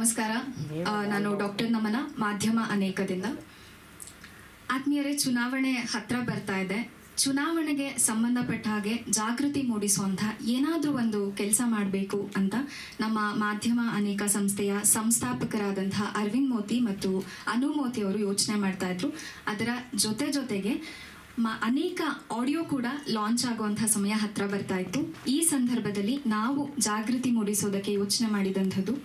ನಮಸ್ಕಾರ. ನಾನು ಡಾಕ್ಟರ್ ನಮನ, ಮಾಧ್ಯಮ ಅನೇಕದಿಂದ. ಆತ್ಮೀಯರೇ, ಚುನಾವಣೆ ಹತ್ರ ಬರ್ತಾ ಇದೆ. ಚುನಾವಣೆಗೆ ಸಂಬಂಧಪಟ್ಟ ಹಾಗೆ ಜಾಗೃತಿ ಮೂಡಿಸುವಂಥ ಏನಾದರೂ ಒಂದು ಕೆಲಸ ಮಾಡಬೇಕು ಅಂತ ನಮ್ಮ ಮಾಧ್ಯಮ ಅನೇಕ ಸಂಸ್ಥೆಯ ಸಂಸ್ಥಾಪಕರಾದಂಥ ಅರವಿಂದ್ ಮೋತಿ ಮತ್ತು ಅನು ಮೋತಿ ಅವರು ಯೋಚನೆ ಮಾಡ್ತಾ ಇದ್ರು. ಅದರ ಜೊತೆಗೆ ಅನೇಕ ಆಡಿಯೋ ಕೂಡ ಲಾಂಚ್ ಆಗುವಂಥ ಸಮಯ ಹತ್ರ ಬರ್ತಾ ಇತ್ತು. ಈ ಸಂದರ್ಭದಲ್ಲಿ ನಾವು ಜಾಗೃತಿ ಮೂಡಿಸೋದಕ್ಕೆ ಯೋಚನೆ ಮಾಡಿದಂಥದ್ದು,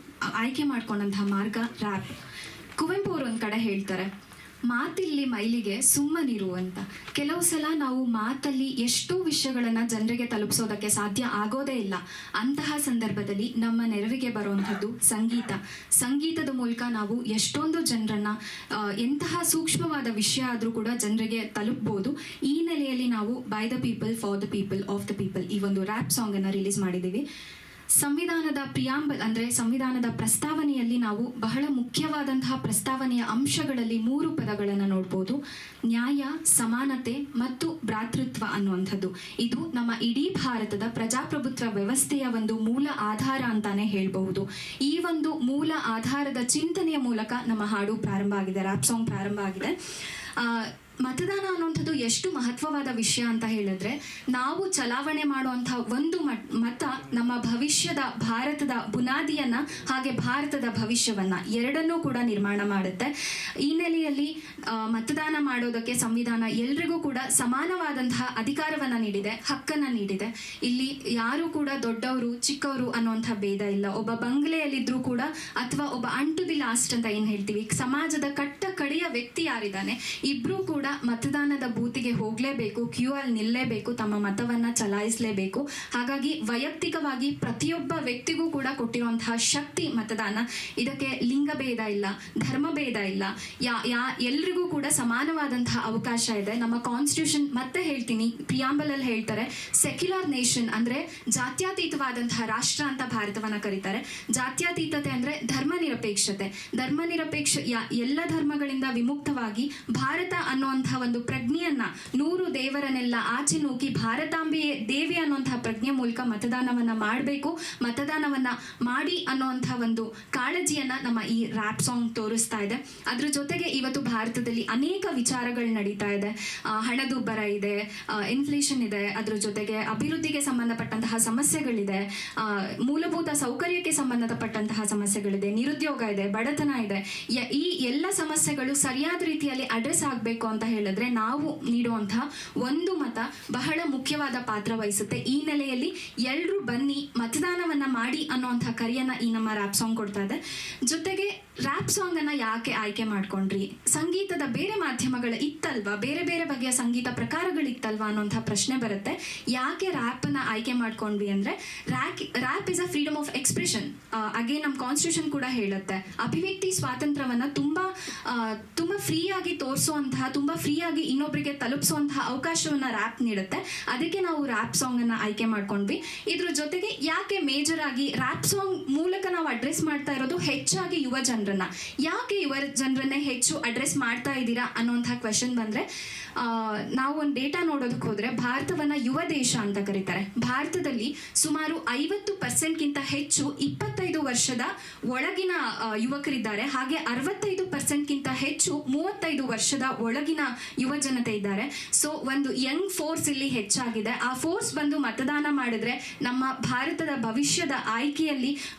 ಆಯ್ಕೆ ಮಾಡ್ಕೊಂಡಂತಹ ಮಾರ್ಗ ರ್ಯಾಪ್. ಕುವೆಂಪು ಅವರು ಒಂದು ಕಡೆ ಹೇಳ್ತಾರೆ, ಮಾತಿಲ್ಲಿ ಮೈಲಿಗೆ ಸುಮ್ಮನಿರು ಅಂತ. ಕೆಲವು ಸಲ ನಾವು ಮಾತಲ್ಲಿ ಎಷ್ಟೋ ವಿಷಯಗಳನ್ನು ಜನರಿಗೆ ತಲುಪಿಸೋದಕ್ಕೆ ಸಾಧ್ಯ ಆಗೋದೇ ಇಲ್ಲ. ಅಂತಹ ಸಂದರ್ಭದಲ್ಲಿ ನಮ್ಮ ನೆರವಿಗೆ ಬರುವಂಥದ್ದು ಸಂಗೀತದ ಮೂಲಕ ನಾವು ಎಷ್ಟೊಂದು ಜನರನ್ನ ಎಂತಹ ಸೂಕ್ಷ್ಮವಾದ ವಿಷಯ ಆದರೂ ಕೂಡ ಜನರಿಗೆ ತಲುಪಬಹುದು. ಈ ನೆಲೆಯಲ್ಲಿ ನಾವು by the people for the people of the people ಈ ಒಂದು ರ್ಯಾಪ್ ಸಾಂಗ್ ಅನ್ನು ರಿಲೀಸ್ ಮಾಡಿದ್ದೀವಿ. ಸಂವಿಧಾನದ ಪ್ರಿಯಾಂಬಲ್ ಅಂದರೆ ಸಂವಿಧಾನದ ಪ್ರಸ್ತಾವನೆಯಲ್ಲಿ ನಾವು ಬಹಳ ಮುಖ್ಯವಾದಂತಹ ಪ್ರಸ್ತಾವನೆಯ ಅಂಶಗಳಲ್ಲಿ 3 ಪದಗಳನ್ನು ನೋಡ್ಬೋದು: ನ್ಯಾಯ, ಸಮಾನತೆ ಮತ್ತು ಭ್ರಾತೃತ್ವ ಅನ್ನುವಂಥದ್ದು. ಇದು ನಮ್ಮ ಇಡೀ ಭಾರತದ ಪ್ರಜಾಪ್ರಭುತ್ವ ವ್ಯವಸ್ಥೆಯ ಒಂದು ಮೂಲ ಆಧಾರ ಅಂತಾನೆ ಹೇಳ್ಬಹುದು. ಈ ಒಂದು ಮೂಲ ಆಧಾರದ ಚಿಂತನೆಯ ಮೂಲಕ ನಮ್ಮ ಹಾಡು ಪ್ರಾರಂಭ ಆಗಿದೆ, ರ್ಯಾಪ್ ಸಾಂಗ್ ಪ್ರಾರಂಭ ಆಗಿದೆ. ಮತದಾನ ಅನ್ನುವಂಥದ್ದು ಎಷ್ಟು ಮಹತ್ವವಾದ ವಿಷಯ ಅಂತ ಹೇಳಿದ್ರೆ, ನಾವು ಚಲಾವಣೆ ಮಾಡುವಂಥ ಒಂದು ಮತ ನಮ್ಮ ಭವಿಷ್ಯದ ಭಾರತದ ಬುನಾದಿಯನ್ನ ಹಾಗೆ ಭಾರತದ ಭವಿಷ್ಯವನ್ನ ಎರಡನ್ನೂ ಕೂಡ ನಿರ್ಮಾಣ ಮಾಡುತ್ತೆ. ಈ ನೆಲೆಯಲ್ಲಿ ಮತದಾನ ಮಾಡೋದಕ್ಕೆ ಸಂವಿಧಾನ ಎಲ್ರಿಗೂ ಕೂಡ ಸಮಾನವಾದಂತಹ ಅಧಿಕಾರವನ್ನ ನೀಡಿದೆ, ಹಕ್ಕನ್ನ ನೀಡಿದೆ. ಇಲ್ಲಿ ಯಾರು ಕೂಡ ದೊಡ್ಡವರು ಚಿಕ್ಕವರು ಅನ್ನುವಂಥ ಭೇದ ಇಲ್ಲ. ಒಬ್ಬ ಬಂಗ್ಲೆಯಲ್ಲಿದ್ರೂ ಕೂಡ ಅಥವಾ ಒಬ್ಬ ಅಂಟು ದಿ ಲಾಸ್ಟ್ ಅಂತ ಏನ್ ಹೇಳ್ತೀವಿ, ಸಮಾಜದ ಕಟ್ಟ ಕಡೆಯ ವ್ಯಕ್ತಿ ಯಾರಿದ್ದಾನೆ, ಇಬ್ರು ಕೂಡ ಮತದಾನದ ಬೂತಿಗೆ ಹೋಗ್ಲೇಬೇಕು, ಕ್ಯೂ ಅಲ್ಲಿ ನಿಲ್ಲೇಬೇಕು, ತಮ್ಮ ಮತವನ್ನ ಚಲಾಯಿಸಲೇಬೇಕು. ಹಾಗಾಗಿ ವೈಯಕ್ತಿಕವಾಗಿ ಪ್ರತಿಯೊಬ್ಬ ವ್ಯಕ್ತಿಗೂ ಕೂಡ ಕೊಟ್ಟಿರುವಂತಹ ಶಕ್ತಿ ಮತದಾನ. ಇದಕ್ಕೆ ಲಿಂಗ ಭೇದ ಇಲ್ಲ, ಧರ್ಮ ಭೇದ ಇಲ್ಲ, ಎಲ್ರಿಗೂ ಕೂಡ ಸಮಾನವಾದಂತಹ ಅವಕಾಶ ಇದೆ. ನಮ್ಮ ಕಾನ್ಸ್ಟಿಟ್ಯೂಷನ್ ಮತ್ತೆ ಹೇಳ್ತೀನಿ, ಪ್ರಿಯಾಂಬಲ್ ಅಲ್ಲಿ ಹೇಳ್ತಾರೆ, ಸೆಕ್ಯುಲರ್ ನೇಷನ್ ಅಂದ್ರೆ ಜಾತ್ಯತೀತವಾದಂತಹ ರಾಷ್ಟ್ರ ಅಂತ ಭಾರತವನ್ನ ಕರೀತಾರೆ. ಜಾತ್ಯತೀತತೆ ಅಂದ್ರೆ ಧರ್ಮ ನಿರಪೇಕ್ಷತೆ. ಎಲ್ಲ ಧರ್ಮಗಳಿಂದ ವಿಮುಕ್ತವಾಗಿ ಭಾರತ ಅನ್ನುವಂತಹ ಒಂದು ಪ್ರಜ್ಞೆಯನ್ನ, 100 ದೇವರನ್ನೆಲ್ಲ ಆಚೆ ನೂಕಿ ಭಾರತಾಂಬೆಯೇ ದೇವಿ ಅನ್ನುವಂತಹ ಪ್ರಜ್ಞೆ ಮೂಲಕ ಮತದಾನವನ್ನ ಮಾಡಬೇಕು, ಮತದಾನವನ್ನ ಮಾಡಿ ಅನ್ನುವಂತಹ ಒಂದು ಕಾಳಜಿಯನ್ನ ನಮ್ಮ ಈ ರ್ಯಾಪ್ ಸಾಂಗ್ ತೋರಿಸ್ತಾ ಇದೆ. ಅದ್ರ ಜೊತೆಗೆ ಇವತ್ತು ಭಾರತದಲ್ಲಿ ಅನೇಕ ವಿಚಾರಗಳು ನಡೀತಾ ಇದೆ. ಹಣದುಬ್ಬರ ಇದೆ, ಇನ್ಫ್ಲೇಷನ್ ಇದೆ, ಅದ್ರ ಜೊತೆಗೆ ಅಭಿವೃದ್ಧಿಗೆ ಸಂಬಂಧಪಟ್ಟಂತಹ ಸಮಸ್ಯೆಗಳಿದೆ, ಮೂಲಭೂತ ಸೌಕರ್ಯಕ್ಕೆ ಸಂಬಂಧಪಟ್ಟಂತಹ ಸಮಸ್ಯೆಗಳಿದೆ, ನಿರುದ್ಯೋಗ ಇದೆ, ಬಡತನ ಇದೆ. ಈ ಎಲ್ಲ ಸಮಸ್ಯೆಗಳು ಸರಿಯಾದ ರೀತಿಯಲ್ಲಿ ಅಡ್ರೆಸ್ ಆಗಬೇಕು ಅಂತ ಹೇಳಿದ್ರೆ ನಾವು ನೀಡುವಂತಹ ಒಂದು ಮತ ಬಹಳ ಮುಖ್ಯವಾದ ಪಾತ್ರ ವಹಿಸುತ್ತೆ. ಈ ನೆಲೆಯಲ್ಲಿ ಎಲ್ಲರೂ ಬನ್ನಿ ಮತದಾನವನ್ನ ಮಾಡಿ ಅನ್ನುವಂತಹ ಕರೆಯನ್ನ ಈ ನಮ್ಮ ರ್ಯಾಪ್ ಸಾಂಗ್ ಕೊಡ್ತಾ ಇದೆ. ಜೊತೆಗೆ ರ್ಯಾಪ್ ಸಾಂಗ್ ಅನ್ನ ಯಾಕೆ ಆಯ್ಕೆ ಮಾಡ್ಕೊಂಡ್ರಿ, ಸಂಗೀತದ ಬೇರೆ ಮಾಧ್ಯಮಗಳು ಇತ್ತಲ್ವಾ, ಬೇರೆ ಬೇರೆ ಬಗೆಯ ಸಂಗೀತ ಪ್ರಕಾರಗಳಿತ್ತಲ್ವಾ ಅನ್ನುವಂತಹ ಪ್ರಶ್ನೆ ಬರುತ್ತೆ. ಯಾಕೆ ರ್ಯಾಪ್ ಅನ್ನ ಆಯ್ಕೆ ಮಾಡ್ಕೊಂಡ್ವಿ ಅಂದ್ರೆ, rap is a freedom of expression. Again ನಮ್ಮ ಕಾನ್ಸ್ಟಿಟ್ಯೂಷನ್ ಕೂಡ ಹೇಳುತ್ತೆ, ಅಭಿವ್ಯಕ್ತಿ ಸ್ವಾತಂತ್ರ್ಯವನ್ನ ತುಂಬಾ ಫ್ರೀ ಆಗಿ ತೋರಿಸುವಂತಹ, ತುಂಬಾ ಫ್ರೀ ಆಗಿ ಇನ್ನೊಬ್ಬರಿಗೆ ತಲುಪಿಸುವಂತಹ ಅವಕಾಶವನ್ನ ರ್ಯಾಪ್ ನೀಡುತ್ತೆ. ಅದಕ್ಕೆ ನಾವು ರ್ಯಾಪ್ ಸಾಂಗ್ ಅನ್ನ ಆಯ್ಕೆ ಮಾಡ್ಕೊಂಡ್ವಿ. ಇದ್ರ ಜೊತೆಗೆ ಯಾಕೆ ಮೇಜರ್ ಆಗಿ ರ್ಯಾಪ್ ಸಾಂಗ್ ಮೂಲಕ ನಾವು ಅಡ್ರೆಸ್ ಮಾಡ್ತಾ ಇರೋದು ಹೆಚ್ಚಾಗಿ ಯುವ ಜನರನ್ನ, ಯಾಕೆ ಯುವ ಜನರನ್ನೇ ಹೆಚ್ಚು ಅಡ್ರೆಸ್ ಮಾಡ್ತಾ ಇದ್ದೀರಾ ಅನ್ನುವಂತಹ ಕ್ವೆಶನ್ ಬಂದ್ರೆ, ನಾವು ಒಂದು ಡೇಟಾ ನೋಡೋದಕ್ಕೆ ಹೋದ್ರೆ ಭಾರತವನ್ನ ಯುವ ದೇಶ ಅಂತ ಕರೀತಾರೆ. ಭಾರತದಲ್ಲಿ ಸುಮಾರು 50%ಗಿಂತ ಹೆಚ್ಚು 25 ವರ್ಷದ ಒಳಗಿನ ಯುವಕರಿದ್ದಾರೆ. ಹಾಗೆ 65%ಗಿಂತ ಹೆಚ್ಚು 35 ವರ್ಷದ ಒಳಗಿನ ಯುವ ಜನತೆ ಇದ್ದಾರೆ. ಸೊ ಒಂದು ಯಂಗ್ ಫೋರ್ಸ್ ಇಲ್ಲಿ ಹೆಚ್ಚಾಗಿದೆ. ಆ ಫೋರ್ಸ್ ಬಂದು ಮತದಾನ ಮಾಡಿದ್ರೆ ನಮ್ಮ ಭಾರತದ ಭವಿಷ್ಯದ ಆಯ್ಕೆಯಲ್ಲಿ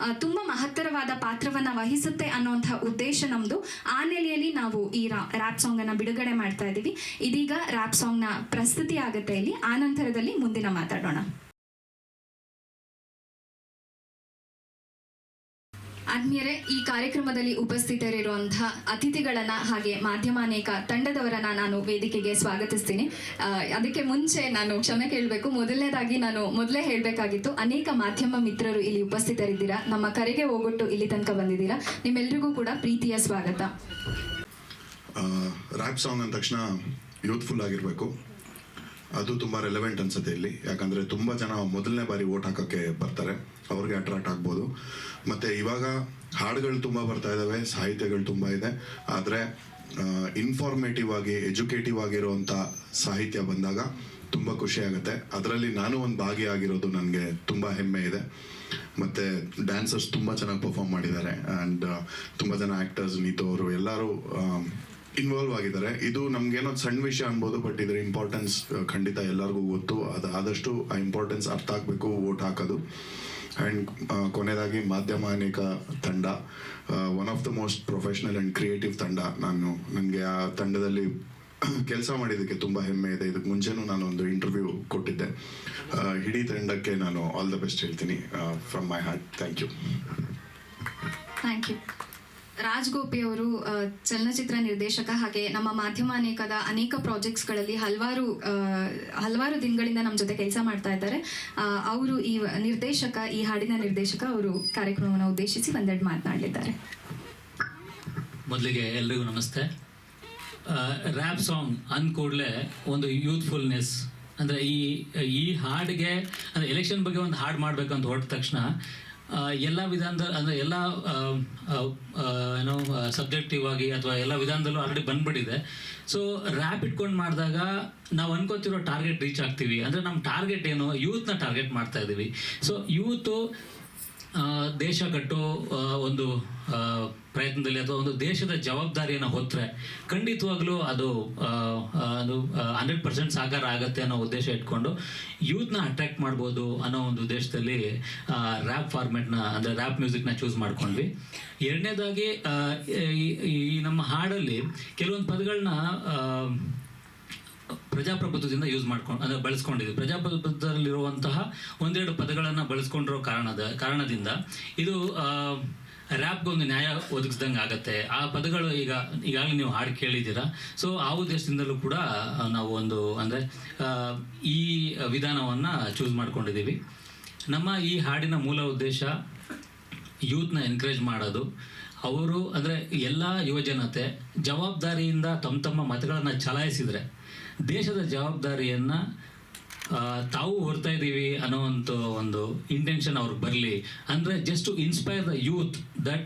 ತುಂಬಾ ಮಹತ್ತರವಾದ ಪಾತ್ರವನ್ನ ವಹಿಸುತ್ತೆ ಅನ್ನುವಂತಹ ಉದ್ದೇಶ ನಮ್ದು. ಆ ನೆಲೆಯಲ್ಲಿ ನಾವು ಈ ರ್ಯಾಪ್ ಸಾಂಗ್ ಅನ್ನ ಬಿಡುಗಡೆ ಮಾಡ್ತಾ ಇದ್ದೀವಿ. ಇದೀಗ ರ್ಯಾಪ್ ಸಾಂಗ್ ನ ಪ್ರಸ್ತುತಿ ಆಗುತ್ತೆ ಇಲ್ಲಿ, ಆ ನಂತರದಲ್ಲಿ ಮುಂದಿನ ಮಾತಾಡೋಣ. ಆತ್ಮೀಯರೇ, ಈ ಕಾರ್ಯಕ್ರಮದಲ್ಲಿ ಉಪಸ್ಥಿತರಿರುವಂತಹ ಅತಿಥಿಗಳನ್ನ ಹಾಗೆ ಮಾಧ್ಯಮ ಅನೇಕ ತಂಡದವರನ್ನ ನಾನು ವೇದಿಕೆಗೆ ಸ್ವಾಗತಿಸ್ತೀನಿ. ಅದಕ್ಕೆ ಮುಂಚೆ ನಾನು ಕ್ಷಮೆ ಕೇಳಬೇಕು. ಮೊದಲನೇದಾಗಿ ನಾನು ಮೊದಲೇ ಹೇಳಬೇಕಾಗಿತ್ತು, ಅನೇಕ ಮಾಧ್ಯಮ ಮಿತ್ರರು ಇಲ್ಲಿ ಉಪಸ್ಥಿತರಿದ್ದೀರಾ, ನಮ್ಮ ಕರೆಗೆ ಹೋಗೊಟ್ಟು ಇಲ್ಲಿ ತನಕ ಬಂದಿದ್ದೀರಾ. ನಿಮ್ಮೆಲ್ಲರಿಗೂ ಕೂಡ ಪ್ರೀತಿಯ ಸ್ವಾಗತ. ರ್ಯಾಪ್ ಸಾಂಗ್ ಅಂದ ತಕ್ಷಣ ಯೂತ್ಫುಲ್ ಆಗಿರಬೇಕು, ಅದು ತುಂಬ ರೆಲೆವೆಂಟ್ ಅನ್ಸುತ್ತೆ ಇಲ್ಲಿ. ಯಾಕಂದರೆ ತುಂಬ ಜನ ಮೊದಲನೇ ಬಾರಿ ವೋಟ್ ಹಾಕೋಕ್ಕೆ ಬರ್ತಾರೆ, ಅವ್ರಿಗೆ ಅಟ್ರಾಕ್ಟ್ ಆಗ್ಬೋದು. ಮತ್ತು ಇವಾಗ ಹಾಡುಗಳು ತುಂಬ ಬರ್ತಾ ಇದ್ದಾವೆ, ಸಾಹಿತ್ಯಗಳು ತುಂಬ ಇದೆ. ಆದರೆ ಇನ್ಫಾರ್ಮೇಟಿವ್ ಆಗಿ, ಎಜುಕೇಟಿವ್ ಆಗಿರುವಂಥ ಸಾಹಿತ್ಯ ಬಂದಾಗ ತುಂಬ ಖುಷಿ ಆಗುತ್ತೆ. ಅದರಲ್ಲಿ ನಾನು ಒಂದು ಭಾಗಿಯಾಗಿರೋದು ನನಗೆ ತುಂಬ ಹೆಮ್ಮೆ ಇದೆ. ಮತ್ತು ಡ್ಯಾನ್ಸರ್ಸ್ ತುಂಬ ಚೆನ್ನಾಗಿ ಪರ್ಫಾರ್ಮ್ ಮಾಡಿದ್ದಾರೆ. ಆ್ಯಂಡ್ ತುಂಬ ಜನ ಆ್ಯಕ್ಟರ್ಸ್, ನೀತು ಅವರು ಎಲ್ಲರೂ ಇನ್ವಾಲ್ವ್ ಆಗಿದ್ದಾರೆ. ಇದು ನಮ್ಗೇನೋ ಸಣ್ಣ ವಿಷಯ ಅನ್ಬೋದು, ಬಟ್ ಇದರ ಇಂಪಾರ್ಟೆನ್ಸ್ ಖಂಡಿತ ಎಲ್ಲರಿಗೂ ಗೊತ್ತು. ಅದು ಆದಷ್ಟು ಆ ಇಂಪಾರ್ಟೆನ್ಸ್ ಅರ್ಥ ಆಗಬೇಕು ವೋಟ್ ಹಾಕೋದು. ಆ್ಯಂಡ್ ಕೊನೆಯದಾಗಿ ಮಾಧ್ಯಮ ಅನೇಕ ತಂಡ one of the most professional and creative ತಂಡ. ನನಗೆ ಆ ತಂಡದಲ್ಲಿ ಕೆಲಸ ಮಾಡಿದ್ದಕ್ಕೆ ತುಂಬ ಹೆಮ್ಮೆ ಇದೆ. ಇದಕ್ಕೆ ಮುಂಚೆನೂ ನಾನು ಒಂದು ಇಂಟರ್ವ್ಯೂ ಕೊಟ್ಟಿದ್ದೆ. ಇಡೀ ತಂಡಕ್ಕೆ ನಾನು ಆಲ್ ದ ಬೆಸ್ಟ್ ಹೇಳ್ತೀನಿ from my heart. Thank you. Thank you. Raj Gopi ಅವರು ಚಲನಚಿತ್ರ ನಿರ್ದೇಶಕ, ಹಾಗೆ ನಮ್ಮ ಮಾಧ್ಯಮ ಅನೇಕದ ಅನೇಕ ಪ್ರಾಜೆಕ್ಟ್ಸ್ಗಳಲ್ಲಿ ಹಲವಾರು ದಿನಗಳಿಂದ ನಮ್ಮ ಜೊತೆ ಕೆಲಸ ಮಾಡ್ತಾ ಇದ್ದಾರೆ. ಅವರು ಈ ಹಾಡಿನ ನಿರ್ದೇಶಕ ಅವರು ಕಾರ್ಯಕ್ರಮವನ್ನು ಉದ್ದೇಶಿಸಿ ಒಂದೆರಡು ಮಾತನಾಡಲಿದ್ದಾರೆ. ಮೊದಲಿಗೆ ಎಲ್ರಿಗೂ ನಮಸ್ತೆ. ರ್ಯಾಪ್ ಸಾಂಗ್ ಅಂದ್ಕೂಡಲೇ ಒಂದು ಯೂತ್ಫುಲ್ನೆಸ್, ಅಂದರೆ ಈ ಹಾಡಿಗೆ ಅಂದರೆ ಎಲೆಕ್ಷನ್ ಬಗ್ಗೆ ಒಂದು ಹಾಡು ಮಾಡಬೇಕಂತ ಹೊರಟ ತಕ್ಷಣ ಎಲ್ಲ ವಿಧಾನದ ಅಂದರೆ ಎಲ್ಲ ಏನೋ ಸಬ್ಜೆಕ್ಟಿವ್ ಆಗಿ ಅಥವಾ ಎಲ್ಲ ವಿಧಾನದಲ್ಲೂ ಆಲ್ರೆಡಿ ಬಂದ್ಬಿಟ್ಟಿದೆ. ಸೊ ರ್ಯಾಪ್ ಇಟ್ಕೊಂಡು ಮಾಡಿದಾಗ ನಾವು ಅನ್ಕೋತಿರೋ ಟಾರ್ಗೆಟ್ ರೀಚ್ ಆಗ್ತೀವಿ. ಅಂದರೆ ನಮ್ಮ ಟಾರ್ಗೆಟ್ ಏನು, ಯೂತ್ನ ಟಾರ್ಗೆಟ್ ಮಾಡ್ತಾ ಇದ್ದೀವಿ. ಸೊ ಯೂತು ದೇಶ ಕಟ್ಟೋ ಒಂದು ಪ್ರಯತ್ನದಲ್ಲಿ ಅಥವಾ ಒಂದು ದೇಶದ ಜವಾಬ್ದಾರಿಯನ್ನು ಹೊತ್ತರೆ ಖಂಡಿತವಾಗ್ಲೂ ಅದು 100% ಸಾಕಾರ ಆಗುತ್ತೆ ಅನ್ನೋ ಉದ್ದೇಶ ಇಟ್ಕೊಂಡು ಯೂತ್ನ ಅಟ್ರಾಕ್ಟ್ ಮಾಡ್ಬೋದು ಅನ್ನೋ ಒಂದು ಉದ್ದೇಶದಲ್ಲಿ ರ್ಯಾಪ್ ಫಾರ್ಮೆಟ್ನ ಅಂದರೆ ರ್ಯಾಪ್ ಮ್ಯೂಸಿಕ್ನ ಚೂಸ್ ಮಾಡ್ಕೊಂಡ್ವಿ. ಎರಡನೇದಾಗಿ ಈ ನಮ್ಮ ಹಾಡಲ್ಲಿ ಕೆಲವೊಂದು ಪದಗಳನ್ನ ಪ್ರಜಾಪ್ರಭುತ್ವದಿಂದ ಯೂಸ್ ಮಾಡ್ಕೊಂಡು ಅಂದರೆ ಬಳಸ್ಕೊಂಡಿದ್ವಿ. ಪ್ರಜಾಪ್ರಭುತ್ವದಲ್ಲಿರುವಂತಹ ಒಂದೆರಡು ಪದಗಳನ್ನು ಬಳಸ್ಕೊಂಡಿರೋ ಕಾರಣದಿಂದ ಇದು ರ್ಯಾಪ್ಗೆ ಒಂದು ನ್ಯಾಯ ಒದಗಿಸ್ದಂಗೆ ಆಗುತ್ತೆ. ಆ ಪದಗಳು ಈಗಾಗಲೇ ನೀವು ಹಾಡು ಕೇಳಿದ್ದೀರಾ. ಸೊ ಆ ಉದ್ದೇಶದಿಂದಲೂ ಕೂಡ ನಾವು ಒಂದು ಅಂದರೆ ಈ ವಿಧಾನವನ್ನು ಚೂಸ್ ಮಾಡ್ಕೊಂಡಿದ್ದೀವಿ. ನಮ್ಮ ಈ ಹಾಡಿನ ಮೂಲ ಉದ್ದೇಶ ಯೂತ್ನ ಎನ್ಕರೇಜ್ ಮಾಡೋದು. ಅವರು ಅಂದರೆ ಎಲ್ಲ ಯುವಜನತೆ ಜವಾಬ್ದಾರಿಯಿಂದ ತಮ್ಮ ಮತಗಳನ್ನು ಚಲಾಯಿಸಿದರೆ ದೇಶದ ಜವಾಬ್ದಾರಿಯನ್ನು ತಾವು ಹೊರ್ತಾ ಇದ್ದೀವಿ ಅನ್ನೋವಂಥ ಒಂದು ಇಂಟೆನ್ಷನ್ ಅವ್ರಿಗೆ ಬರಲಿ. ಅಂದರೆ just to inspire the youth that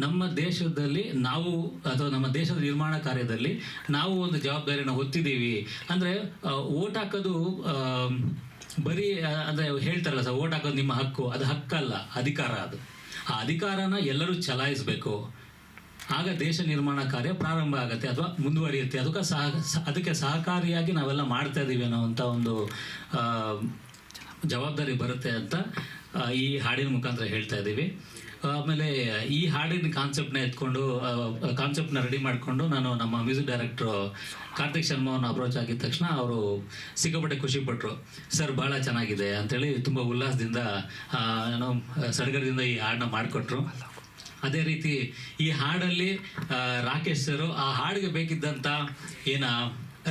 ನಮ್ಮ ದೇಶದಲ್ಲಿ ನಾವು ಅಥವಾ ನಮ್ಮ ದೇಶದ ನಿರ್ಮಾಣ ಕಾರ್ಯದಲ್ಲಿ ನಾವು ಒಂದು ಜವಾಬ್ದಾರಿಯನ್ನು ಹೊತ್ತಿದ್ದೀವಿ. ಅಂದರೆ ಓಟ್ ಹಾಕೋದು ಬರೀ ಅಂದರೆ ಹೇಳ್ತಾರಲ್ಲ ಸರ್, ಓಟ್ ಹಾಕೋದು ನಿಮ್ಮ ಹಕ್ಕು, ಅದು ಹಕ್ಕಲ್ಲ, ಅಧಿಕಾರ. ಅದು ಆ ಅಧಿಕಾರನ ಎಲ್ಲರೂ ಚಲಾಯಿಸಬೇಕು. ಆಗ ದೇಶ ನಿರ್ಮಾಣ ಕಾರ್ಯ ಪ್ರಾರಂಭ ಆಗುತ್ತೆ ಅಥವಾ ಮುಂದುವರಿಯುತ್ತೆ. ಅದಕ್ಕೆ ಸಹಕಾರಿಯಾಗಿ ನಾವೆಲ್ಲ ಮಾಡ್ತಾ ಇದ್ದೀವಿ ಅನ್ನೋವಂಥ ಒಂದು ಜವಾಬ್ದಾರಿ ಬರುತ್ತೆ ಅಂತ ಈ ಹಾಡಿನ ಮುಖಾಂತರ ಹೇಳ್ತಾ ಇದ್ದೀವಿ. ಆಮೇಲೆ ಈ ಹಾಡಿನ ಕಾನ್ಸೆಪ್ಟ್ನ ರೆಡಿ ಮಾಡಿಕೊಂಡು ನಾನು ನಮ್ಮ ಮ್ಯೂಸಿಕ್ ಡೈರೆಕ್ಟ್ರು ಕಾರ್ತಿಕ್ ಶರ್ಮಾ ಅವ್ರನ್ನ ಅಪ್ರೋಚ್ ಆಗಿದ ತಕ್ಷಣ ಅವರು ಸಿಕ್ಕಾಪಟ್ಟೆ ಖುಷಿಪಟ್ಟರು. ಸರ್ ಭಾಳ ಚೆನ್ನಾಗಿದೆ ಅಂಥೇಳಿ ತುಂಬ ಉಲ್ಲಾಸದಿಂದ ಏನೋ ಸಡಗರದಿಂದ ಈ ಹಾಡನ್ನ ಮಾಡಿಕೊಟ್ರು. ಅದೇ ರೀತಿ ಈ ಹಾಡಲ್ಲಿ ರಾಕೇಶ್ ಸರು ಆ ಹಾಡಿಗೆ ಬೇಕಿದ್ದಂಥ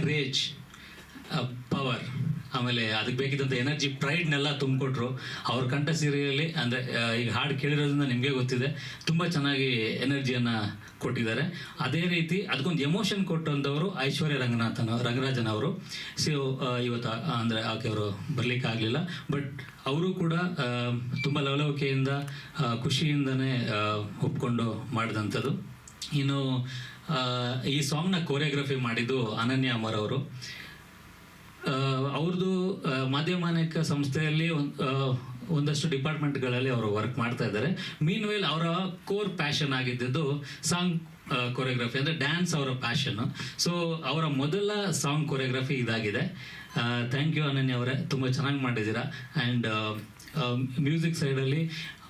ರೇಜ್, ಪವರ್, ಆಮೇಲೆ ಅದಕ್ಕೆ ಬೇಕಿದ್ದಂಥ ಎನರ್ಜಿ, ಪ್ರೈಡ್ನೆಲ್ಲ ತುಂಬಿಕೊಟ್ರು. ಅವ್ರ ಕಂಠ ಸಿರಿಯಲ್ಲಿ ಅಂದರೆ ಈಗ ಹಾಡು ಕೇಳಿರೋದ್ರಿಂದ ನಿಮಗೆ ಗೊತ್ತಿದೆ, ತುಂಬ ಚೆನ್ನಾಗಿ ಎನರ್ಜಿಯನ್ನು ಕೊಟ್ಟಿದ್ದಾರೆ. ಅದೇ ರೀತಿ ಅದಕ್ಕೊಂದು ಎಮೋಷನ್ ಕೊಟ್ಟಂಥವರು ಐಶ್ವರ್ಯ ರಂಗರಾಜನ್ ಅವರು. ಸೊ ಇವತ್ತು ಅಂದರೆ ಆಕೆಯವರು ಬರಲಿಕ್ಕೆ ಆಗಲಿಲ್ಲ, ಬಟ್ ಅವರು ಕೂಡ ತುಂಬ ಲವಲವಿಕೆಯಿಂದ ಖುಷಿಯಿಂದನೇ ಒಪ್ಕೊಂಡು ಮಾಡಿದಂಥದ್ದು. ಇನ್ನು ಈ ಸಾಂಗ್ನ ಕೊರಿಯೋಗ್ರಫಿ ಮಾಡಿದ್ದು ಅನನ್ಯ ಅಮರ್ ಅವರು. ಅವ್ರದ್ದು ಮಾಧ್ಯಮ ಅನೇಕ ಸಂಸ್ಥೆಯಲ್ಲಿ ಒಂದಷ್ಟು ಡಿಪಾರ್ಟ್ಮೆಂಟ್ಗಳಲ್ಲಿ ಅವರು ವರ್ಕ್ ಮಾಡ್ತಾ ಇದ್ದಾರೆ. ಮೀನ್ ವೇಲ್ ಅವರ ಕೋರ್ ಪ್ಯಾಷನ್ ಆಗಿದ್ದು ಸಾಂಗ್ ಕೊರಿಯೋಗ್ರಫಿ, ಅಂದರೆ ಡ್ಯಾನ್ಸ್ ಅವರ ಪ್ಯಾಷನ್ನು. ಸೊ ಅವರ ಮೊದಲ ಸಾಂಗ್ ಕೊರಿಯೋಗ್ರಫಿ ಇದಾಗಿದೆ. ಥ್ಯಾಂಕ್ ಯು ಅನನ್ಯ ಅವರೇ, ತುಂಬ ಚೆನ್ನಾಗಿ ಮಾಡಿದ್ದೀರಾ. ಆ್ಯಂಡ್ ಮ್ಯೂಸಿಕ್ ಸೈಡಲ್ಲಿ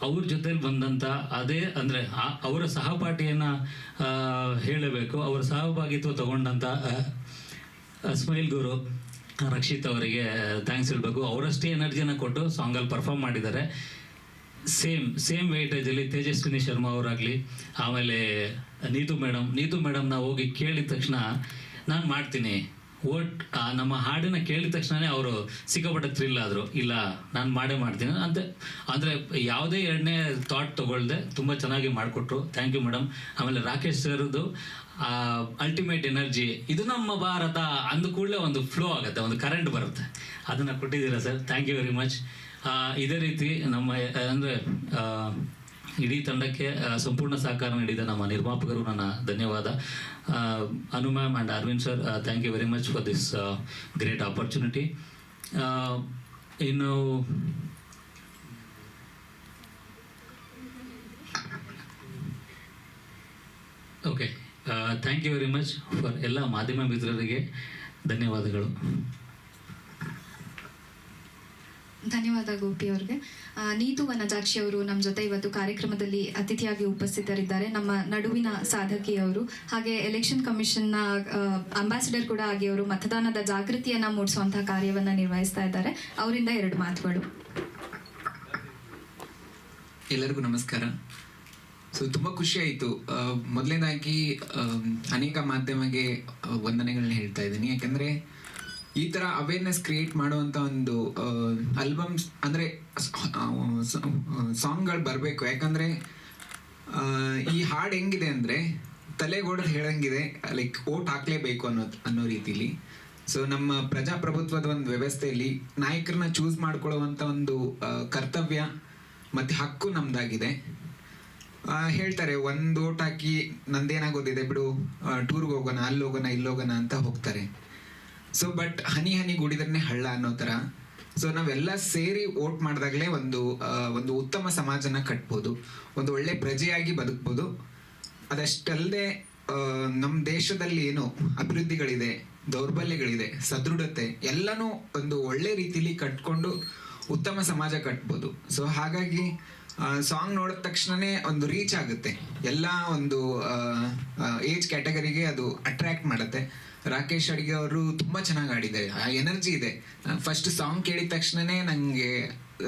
ಅವ್ರ ಜೊತೆಲಿ ಬಂದಂಥ ಅದೇ ಅಂದರೆ ಅವರ ಸಹಪಾಠಿಯನ್ನು ಹೇಳಬೇಕು. ಅವರ ಸಹಭಾಗಿತ್ವ ತಗೊಂಡಂಥ ಸ್ಮೈಲ್ ಗುರು ರಕ್ಷಿತ್ ಅವರಿಗೆ ಥ್ಯಾಂಕ್ಸ್ ಹೇಳಬೇಕು. ಅವರಷ್ಟೇ ಎನರ್ಜಿಯನ್ನು ಕೊಟ್ಟು ಸಾಂಗಲ್ಲಿ ಪರ್ಫಾರ್ಮ್ ಮಾಡಿದ್ದಾರೆ. ಸೇಮ್ ವೇಟೇಜಲ್ಲಿ ತೇಜಸ್ವಿನಿ ಶರ್ಮಾ ಅವರಾಗಲಿ, ಆಮೇಲೆ ನೀತು ಮೇಡಮ್ನ ಹೋಗಿ ಕೇಳಿದ ತಕ್ಷಣ ನಾನು ಮಾಡ್ತೀನಿ ನಮ್ಮ ಹಾಡನ್ನು ಕೇಳಿದ ತಕ್ಷಣವೇ ಅವರು ಸಿಕ್ಕಾಪಟ್ಟೆ ಥ್ರಿಲ್ ಆದರು. ಇಲ್ಲ ನಾನು ಮಾಡ್ತೀನಿ ಅಂತ, ಅಂದರೆ ಯಾವುದೇ ಎರಡನೇ ಥಾಟ್ ತೊಗೊಳ್ದೆ ತುಂಬ ಚೆನ್ನಾಗಿ ಮಾಡಿಕೊಟ್ರು. Thank you madam. ಆಮೇಲೆ ರಾಕೇಶ್ ಸರ್ದು ಅಲ್ಟಿಮೇಟ್ ಎನರ್ಜಿ, ಇದು ನಮ್ಮ ಭಾರತ ಅಂದ ಕೂಡಲೇ ಒಂದು ಫ್ಲೋ ಆಗುತ್ತೆ, ಒಂದು ಕರೆಂಟ್ ಬರುತ್ತೆ, ಅದನ್ನು ಕೊಟ್ಟಿದ್ದೀರಾ sir. Thank you very much. ಇದೇ ರೀತಿ ನಮ್ಮ ಅಂದರೆ ಇಡೀ ತಂಡಕ್ಕೆ ಸಂಪೂರ್ಣ ಸಹಕಾರ ನೀಡಿದ ನಮ್ಮ ನಿರ್ಮಾಪಕರು ನನ್ನ ಧನ್ಯವಾದ. Anu ma'am and Arvind sir, thank you very much for this great opportunity. ಇನ್ನು okay, thank you very much for ಎಲ್ಲ ಮಾಧ್ಯಮ ಮಿತ್ರರಿಗೆ ಧನ್ಯವಾದಗಳು. ಧನ್ಯವಾದ ಗೋಪಿ ಅವ್ರಿಗೆ. ನೀತು ವನಜಾಕ್ಷಿ ಅವರು ನಮ್ಮ ಜೊತೆ ಇವತ್ತು ಕಾರ್ಯಕ್ರಮದಲ್ಲಿ ಅತಿಥಿಯಾಗಿ ಉಪಸ್ಥಿತರಿದ್ದಾರೆ. ನಮ್ಮ ನಡುವಿನ ಸಾಧಕಿ ಅವರು, ಹಾಗೆ ಎಲೆಕ್ಷನ್ ಕಮಿಷನ್ನ ಅಂಬಾಸಿಡರ್ ಕೂಡ ಆಗಿ ಅವರು ಮತದಾನದ ಜಾಗೃತಿಯನ್ನು ಮೂಡಿಸುವಂತಹ ಕಾರ್ಯವನ್ನು ನಿರ್ವಹಿಸ್ತಾ ಇದ್ದಾರೆ. ಅವರಿಂದ 2 ಮಾತುಗಳು. ಎಲ್ಲರಿಗೂ ನಮಸ್ಕಾರ. ಸೊ ತುಂಬ ಖುಷಿ ಆಯಿತು. ಮೊದಲನೇದಾಗಿ ಅನೇಕ ಮಾಧ್ಯಮಗೆ ವಂದನೆಗಳನ್ನ ಹೇಳ್ತಾ ಇದ್ದೀನಿ. ಯಾಕೆಂದರೆ ಈ ಥರ ಅವೇರ್ನೆಸ್ ಕ್ರಿಯೇಟ್ ಮಾಡುವಂಥ ಒಂದು ಆಲ್ಬಮ್ಸ್ ಅಂದರೆ ಸಾಂಗ್ಗಳು ಬರಬೇಕು. ಯಾಕಂದರೆ ಈ ಹಾಡು ಹೆಂಗಿದೆ ಅಂದರೆ ತಲೆಗೊಡೆದು ಹೇಳಂಗಿದೆ, ಲೈಕ್ ಓಟ್ ಹಾಕಲೇಬೇಕು ಅನ್ನೋ ರೀತಿಲಿ. ಸೊ ನಮ್ಮ ಪ್ರಜಾಪ್ರಭುತ್ವದ ಒಂದು ವ್ಯವಸ್ಥೆಯಲ್ಲಿ ನಾಯಕರನ್ನ ಚೂಸ್ ಮಾಡ್ಕೊಳ್ಳುವಂಥ ಒಂದು ಕರ್ತವ್ಯ ಮತ್ತು ಹಕ್ಕು ನಮ್ದಾಗಿದೆ. ಹೇಳ್ತಾರೆ ಒಂದು ಓಟ್ ಹಾಕಿ ನಂದೇನಾಗೋದಿದೆ ಬಿಡು, ಟೂರ್ಗೆ ಹೋಗೋಣ, ಅಲ್ಲಿ ಹೋಗೋಣ, ಇಲ್ಲಿ ಹೋಗೋಣ ಅಂತ ಹೋಗ್ತಾರೆ. ಸೊ ಬಟ್ ಹನಿ ಹನಿ ಗುಡಿದ್ರೆ ಹಳ್ಳ ಅನ್ನೋ ಥರ. ಸೊ ನಾವೆಲ್ಲ ಸೇರಿ ವೋಟ್ ಮಾಡಿದಾಗಲೇ ಒಂದು ಉತ್ತಮ ಸಮಾಜನ ಕಟ್ಬೋದು, ಒಂದು ಒಳ್ಳೆ ಪ್ರಜೆಯಾಗಿ ಬದುಕ್ಬೋದು. ಅದಷ್ಟಲ್ಲದೆ ನಮ್ಮ ದೇಶದಲ್ಲಿ ಏನು ಅಭಿವೃದ್ಧಿಗಳಿದೆ, ದೌರ್ಬಲ್ಯಗಳಿದೆ, ಸದೃಢತೆ ಎಲ್ಲನೂ ಒಂದು ಒಳ್ಳೆ ರೀತಿಲಿ ಕಟ್ಕೊಂಡು ಉತ್ತಮ ಸಮಾಜ ಕಟ್ಬೋದು. ಸೊ ಹಾಗಾಗಿ ಸಾಂಗ್ ನೋಡಿದ ತಕ್ಷಣನೇ ಒಂದು ರೀಚ್ ಆಗುತ್ತೆ, ಎಲ್ಲ ಒಂದು ಏಜ್ ಕ್ಯಾಟಗರಿಗೆ ಅದು ಅಟ್ರಾಕ್ಟ್ ಮಾಡುತ್ತೆ. ರಾಕೇಶ್ ಅಡಿಗೆ ಅವರು ತುಂಬ ಚೆನ್ನಾಗಿ ಆಡಿದ್ದಾರೆ, ಆ ಎನರ್ಜಿ ಇದೆ. ಫಸ್ಟ್ ಸಾಂಗ್ ಕೇಳಿದ ತಕ್ಷಣನೇ ನನಗೆ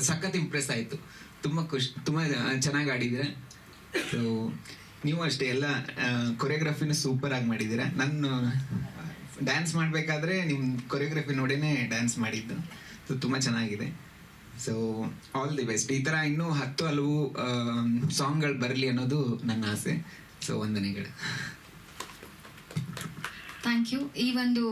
ಸಖತ್ ಇಂಪ್ರೆಸ್ ಆಯಿತು. ತುಂಬ ಚೆನ್ನಾಗಿ ಆಡಿದ್ದೀರ. ಸೊ ನೀವು ಅಷ್ಟೇ ಎಲ್ಲ ಕೊರಿಯೋಗ್ರಫಿನೂ ಸೂಪರಾಗಿ ಮಾಡಿದ್ದೀರ. ನಾನು ಡ್ಯಾನ್ಸ್ ಮಾಡಬೇಕಾದ್ರೆ ನಿಮ್ಮ ಕೊರಿಯೋಗ್ರಫಿ ನೋಡಿನೇ ಡ್ಯಾನ್ಸ್ ಮಾಡಿದ್ದು. ಸೊ ತುಂಬ ಚೆನ್ನಾಗಿದೆ. So all the best. ಈ ಥರ ಇನ್ನೂ 10 ಹಲವು ಸಾಂಗ್ಗಳು ಬರಲಿ ಅನ್ನೋದು ನನ್ನ ಆಸೆ. ಸೊ ವಂದನೆಗಳು. Thank you. ಈ ಒಂದು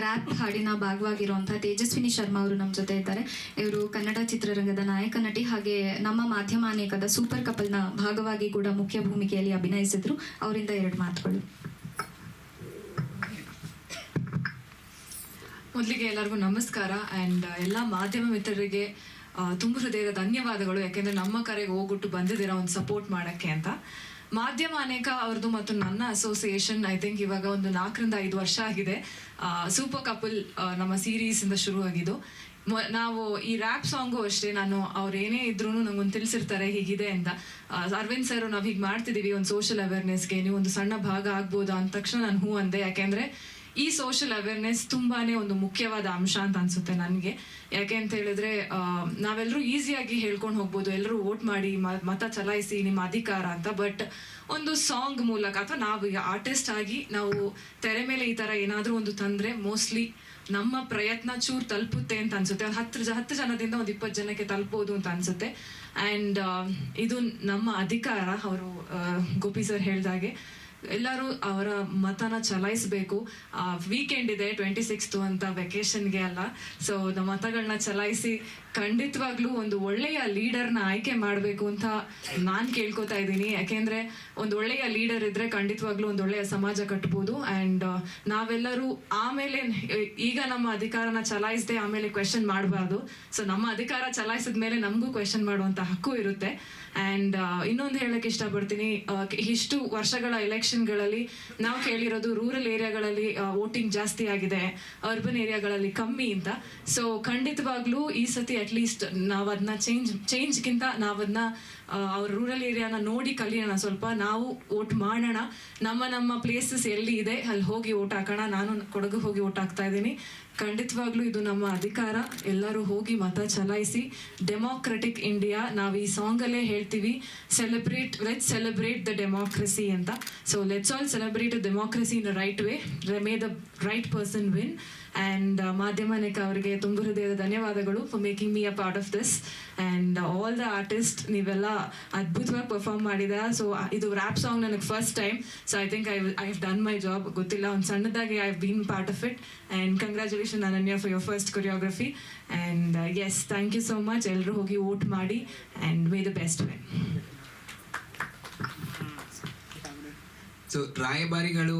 ರ್ಯಾಪ್ ಹಾಡಿನ ಭಾಗವಾಗಿರುವಂತಹ ತೇಜಸ್ವಿನಿ ಶರ್ಮಾ ಅವರು ನಮ್ಮ ಜೊತೆ ಇದ್ದಾರೆ. ಇವರು ಕನ್ನಡ ಚಿತ್ರರಂಗದ ನಾಯಕ ನಟಿ, ಹಾಗೆ ನಮ್ಮ ಮಾಧ್ಯಮ ಅನೇಕದ ಸೂಪರ್ ಕಪಲ್ನ ಭಾಗವಾಗಿ ಕೂಡ ಮುಖ್ಯ ಭೂಮಿಕೆಯಲ್ಲಿ ಅಭಿನಯಿಸಿದ್ರು. ಅವರಿಂದ 2 ಮಾತುಗಳು. ಮೊದಲಿಗೆ ಎಲ್ಲರಿಗೂ ನಮಸ್ಕಾರ. ಆ್ಯಂಡ್ ಎಲ್ಲ ಮಾಧ್ಯಮ ಮಿತ್ರರಿಗೆ ತುಂಬ ಹೃದಯದ ಧನ್ಯವಾದಗಳು. ಯಾಕೆಂದರೆ ನಮ್ಮ ಕರೆಗೆ ಹೋಗ್ಬಿಟ್ಟು ಬಂದಿದ್ದೀರಾ ಒಂದು ಸಪೋರ್ಟ್ ಮಾಡೋಕ್ಕೆ ಅಂತ. ಮಾಧ್ಯಮ ಅನೇಕ ಅವ್ರದ್ದು ಮತ್ತು ನನ್ನ ಅಸೋಸಿಯೇಷನ್ ಐ ಥಿಂಕ್ ಇವಾಗ ಒಂದು 4 ರಿಂದ 5 ವರ್ಷ ಆಗಿದೆ. ಸೂಪರ್ ಕಪಲ್ ನಮ್ಮ ಸೀರೀಸಿಂದ ಶುರುವಾಗಿದ್ದು. ನಾವು ಈ ರ್ಯಾಪ್ ಸಾಂಗು ಅಷ್ಟೇ, ನಾನು ಅವ್ರು ಏನೇ ಇದ್ರೂ ನಂಗೊಂದು ತಿಳಿಸಿರ್ತಾರೆ ಹೀಗಿದೆ ಅಂತ. ಅರವಿಂದ್ ಸರ್ ನಾವು ಹೀಗೆ ಮಾಡ್ತಿದ್ದೀವಿ ಒಂದು ಸೋಷಿಯಲ್ ಅವೇರ್ನೆಸ್ಗೆ, ನೀವು ಒಂದು ಸಣ್ಣ ಭಾಗ ಆಗ್ಬೋದಾ ಅಂದ ತಕ್ಷಣ ನಾನು ಹೂ ಅಂದೆ. ಯಾಕೆಂದರೆ ಈ ಸೋಷಿಯಲ್ ಅವೇರ್ನೆಸ್ ತುಂಬಾ ಒಂದು ಮುಖ್ಯವಾದ ಅಂಶ ಅಂತ ಅನ್ಸುತ್ತೆ ನನಗೆ. ಯಾಕೆ ಅಂತ ಹೇಳಿದ್ರೆ ನಾವೆಲ್ಲರೂ ಈಸಿಯಾಗಿ ಹೇಳ್ಕೊಂಡು ಹೋಗ್ಬೋದು, ಎಲ್ಲರೂ ವೋಟ್ ಮಾಡಿ ಮತ ಚಲಾಯಿಸಿ ನಿಮ್ಮ ಅಧಿಕಾರ ಅಂತ. ಬಟ್ ಒಂದು ಸಾಂಗ್ ಮೂಲಕ ಅಥವಾ ನಾವು ಈಗ ಆರ್ಟಿಸ್ಟ್ ಆಗಿ ನಾವು ತೆರೆ ಮೇಲೆ ಈ ಥರ ಏನಾದರೂ ಒಂದು ತಂದರೆ ಮೋಸ್ಟ್ಲಿ ನಮ್ಮ ಪ್ರಯತ್ನ ಚೂರು ತಲುಪುತ್ತೆ ಅಂತ ಅನ್ಸುತ್ತೆ. ಒಂದು 10 ಜನದಿಂದ ಒಂದು 20 ಜನಕ್ಕೆ ತಲುಪೋದು ಅಂತ ಅನ್ಸುತ್ತೆ. ಆ್ಯಂಡ್ ಇದು ನಮ್ಮ ಅಧಿಕಾರ. ಅವರು ಗೋಪಿ ಸರ್ ಹೇಳ್ದಾಗೆ ಎಲ್ಲರೂ ಅವರ ಮತನ ಚಲಾಯಿಸಬೇಕು. ವೀಕೆಂಡ್ ಇದೆ 26th ಅಂತ, ವೆಕೇಶನ್ಗೆ ಅಲ್ಲ. ಸೊ ನಮ್ಮ ಮತಗಳನ್ನ ಚಲಾಯಿಸಿ ಖಂಡಿತವಾಗ್ಲೂ ಒಂದು ಒಳ್ಳೆಯ ಲೀಡರ್ನ ಆಯ್ಕೆ ಮಾಡಬೇಕು ಅಂತ ನಾನು ಕೇಳ್ಕೊತಾ ಇದ್ದೀನಿ. ಯಾಕೆಂದರೆ ಒಂದು ಒಳ್ಳೆಯ ಲೀಡರ್ ಇದ್ದರೆ ಖಂಡಿತವಾಗ್ಲೂ ಒಂದು ಒಳ್ಳೆಯ ಸಮಾಜ ಕಟ್ಬೋದು. ಆ್ಯಂಡ್ ನಾವೆಲ್ಲರೂ ಆಮೇಲೆ ಈಗ ನಮ್ಮ ಅಧಿಕಾರನ ಚಲಾಯಿಸದೆ ಆಮೇಲೆ ಕ್ವೆಶನ್ ಮಾಡಬಾರ್ದು. ಸೊ ನಮ್ಮ ಅಧಿಕಾರ ಚಲಾಯಿಸಿದ ಮೇಲೆ ನಮಗೂ ಕ್ವೆಶನ್ ಮಾಡುವಂಥ ಹಕ್ಕು ಇರುತ್ತೆ. ಆ್ಯಂಡ್ ಇನ್ನೊಂದು ಹೇಳಕ್ಕೆ ಇಷ್ಟಪಡ್ತೀನಿ, ಇಷ್ಟು ವರ್ಷಗಳ ಎಲೆಕ್ಷನ್ಗಳಲ್ಲಿ ನಾವು ಕೇಳಿರೋದು ರೂರಲ್ ಏರಿಯಾಗಳಲ್ಲಿ ವೋಟಿಂಗ್ ಜಾಸ್ತಿ ಆಗಿದೆ, ಅರ್ಬನ್ ಏರಿಯಾಗಳಲ್ಲಿ ಕಮ್ಮಿ ಅಂತ. ಸೊ ಖಂಡಿತವಾಗ್ಲೂ ಈ ಸತಿ ಅಟ್ಲೀಸ್ಟ್ ನಾವು ಅದನ್ನ ಚೇಂಜ್ಗಿಂತ ನಾವು ಅದನ್ನ ಅವ್ರ ರೂರಲ್ ಏರಿಯಾನ ನೋಡಿ ಕಲಿಯೋಣ, ಸ್ವಲ್ಪ ನಾವು ವೋಟ್ ಮಾಡೋಣ. ನಮ್ಮ ಪ್ಲೇಸಸ್ ಎಲ್ಲಿ ಇದೆ ಅಲ್ಲಿ ಹೋಗಿ ವೋಟ್ ಹಾಕೋಣ. ನಾನು ಕೊಡಗು ಹೋಗಿ ವೋಟ್ ಹಾಕ್ತಾ ಇದ್ದೀನಿ. ಖಂಡಿತವಾಗ್ಲೂ ಇದು ನಮ್ಮ ಅಧಿಕಾರ. ಎಲ್ಲರೂ ಹೋಗಿ ಮತ ಚಲಾಯಿಸಿ. ಡೆಮೋಕ್ರೆಟಿಕ್ ಇಂಡಿಯಾ ನಾವು ಈ ಸಾಂಗಲ್ಲೇ ಹೇಳ್ತೀವಿ, ಲೆಟ್ಸ್ ಸೆಲೆಬ್ರೇಟ್ ದ ಡೆಮೋಕ್ರಸಿ ಅಂತ. So let's all celebrate democracy in the right way, may the right person win. And ಮಾಧ್ಯಮ ಅನೇಕ ಅವರಿಗೆ ತುಂಬ ಹೃದಯದ ಧನ್ಯವಾದಗಳು for making me a part of this. And all the artist ನೀವೆಲ್ಲ ಅದ್ಭುತವಾಗಿ ಪರ್ಫಾರ್ಮ್ ಮಾಡಿದ. ಸೊ ಇದು ರ್ಯಾಪ್ ಸಾಂಗ್ ನನಗೆ first time. So I think I have done my job. ಗೊತ್ತಿಲ್ಲ, ಒಂದು ಸಣ್ಣದಾಗಿ I have been part of it. And congratulation Ananya for your first choreography. And yes, thank you so much. ಎಲ್ಲರೂ ಹೋಗಿ vote ಮಾಡಿ and may the best win. So ರಾಯಭಾರಿಗಳು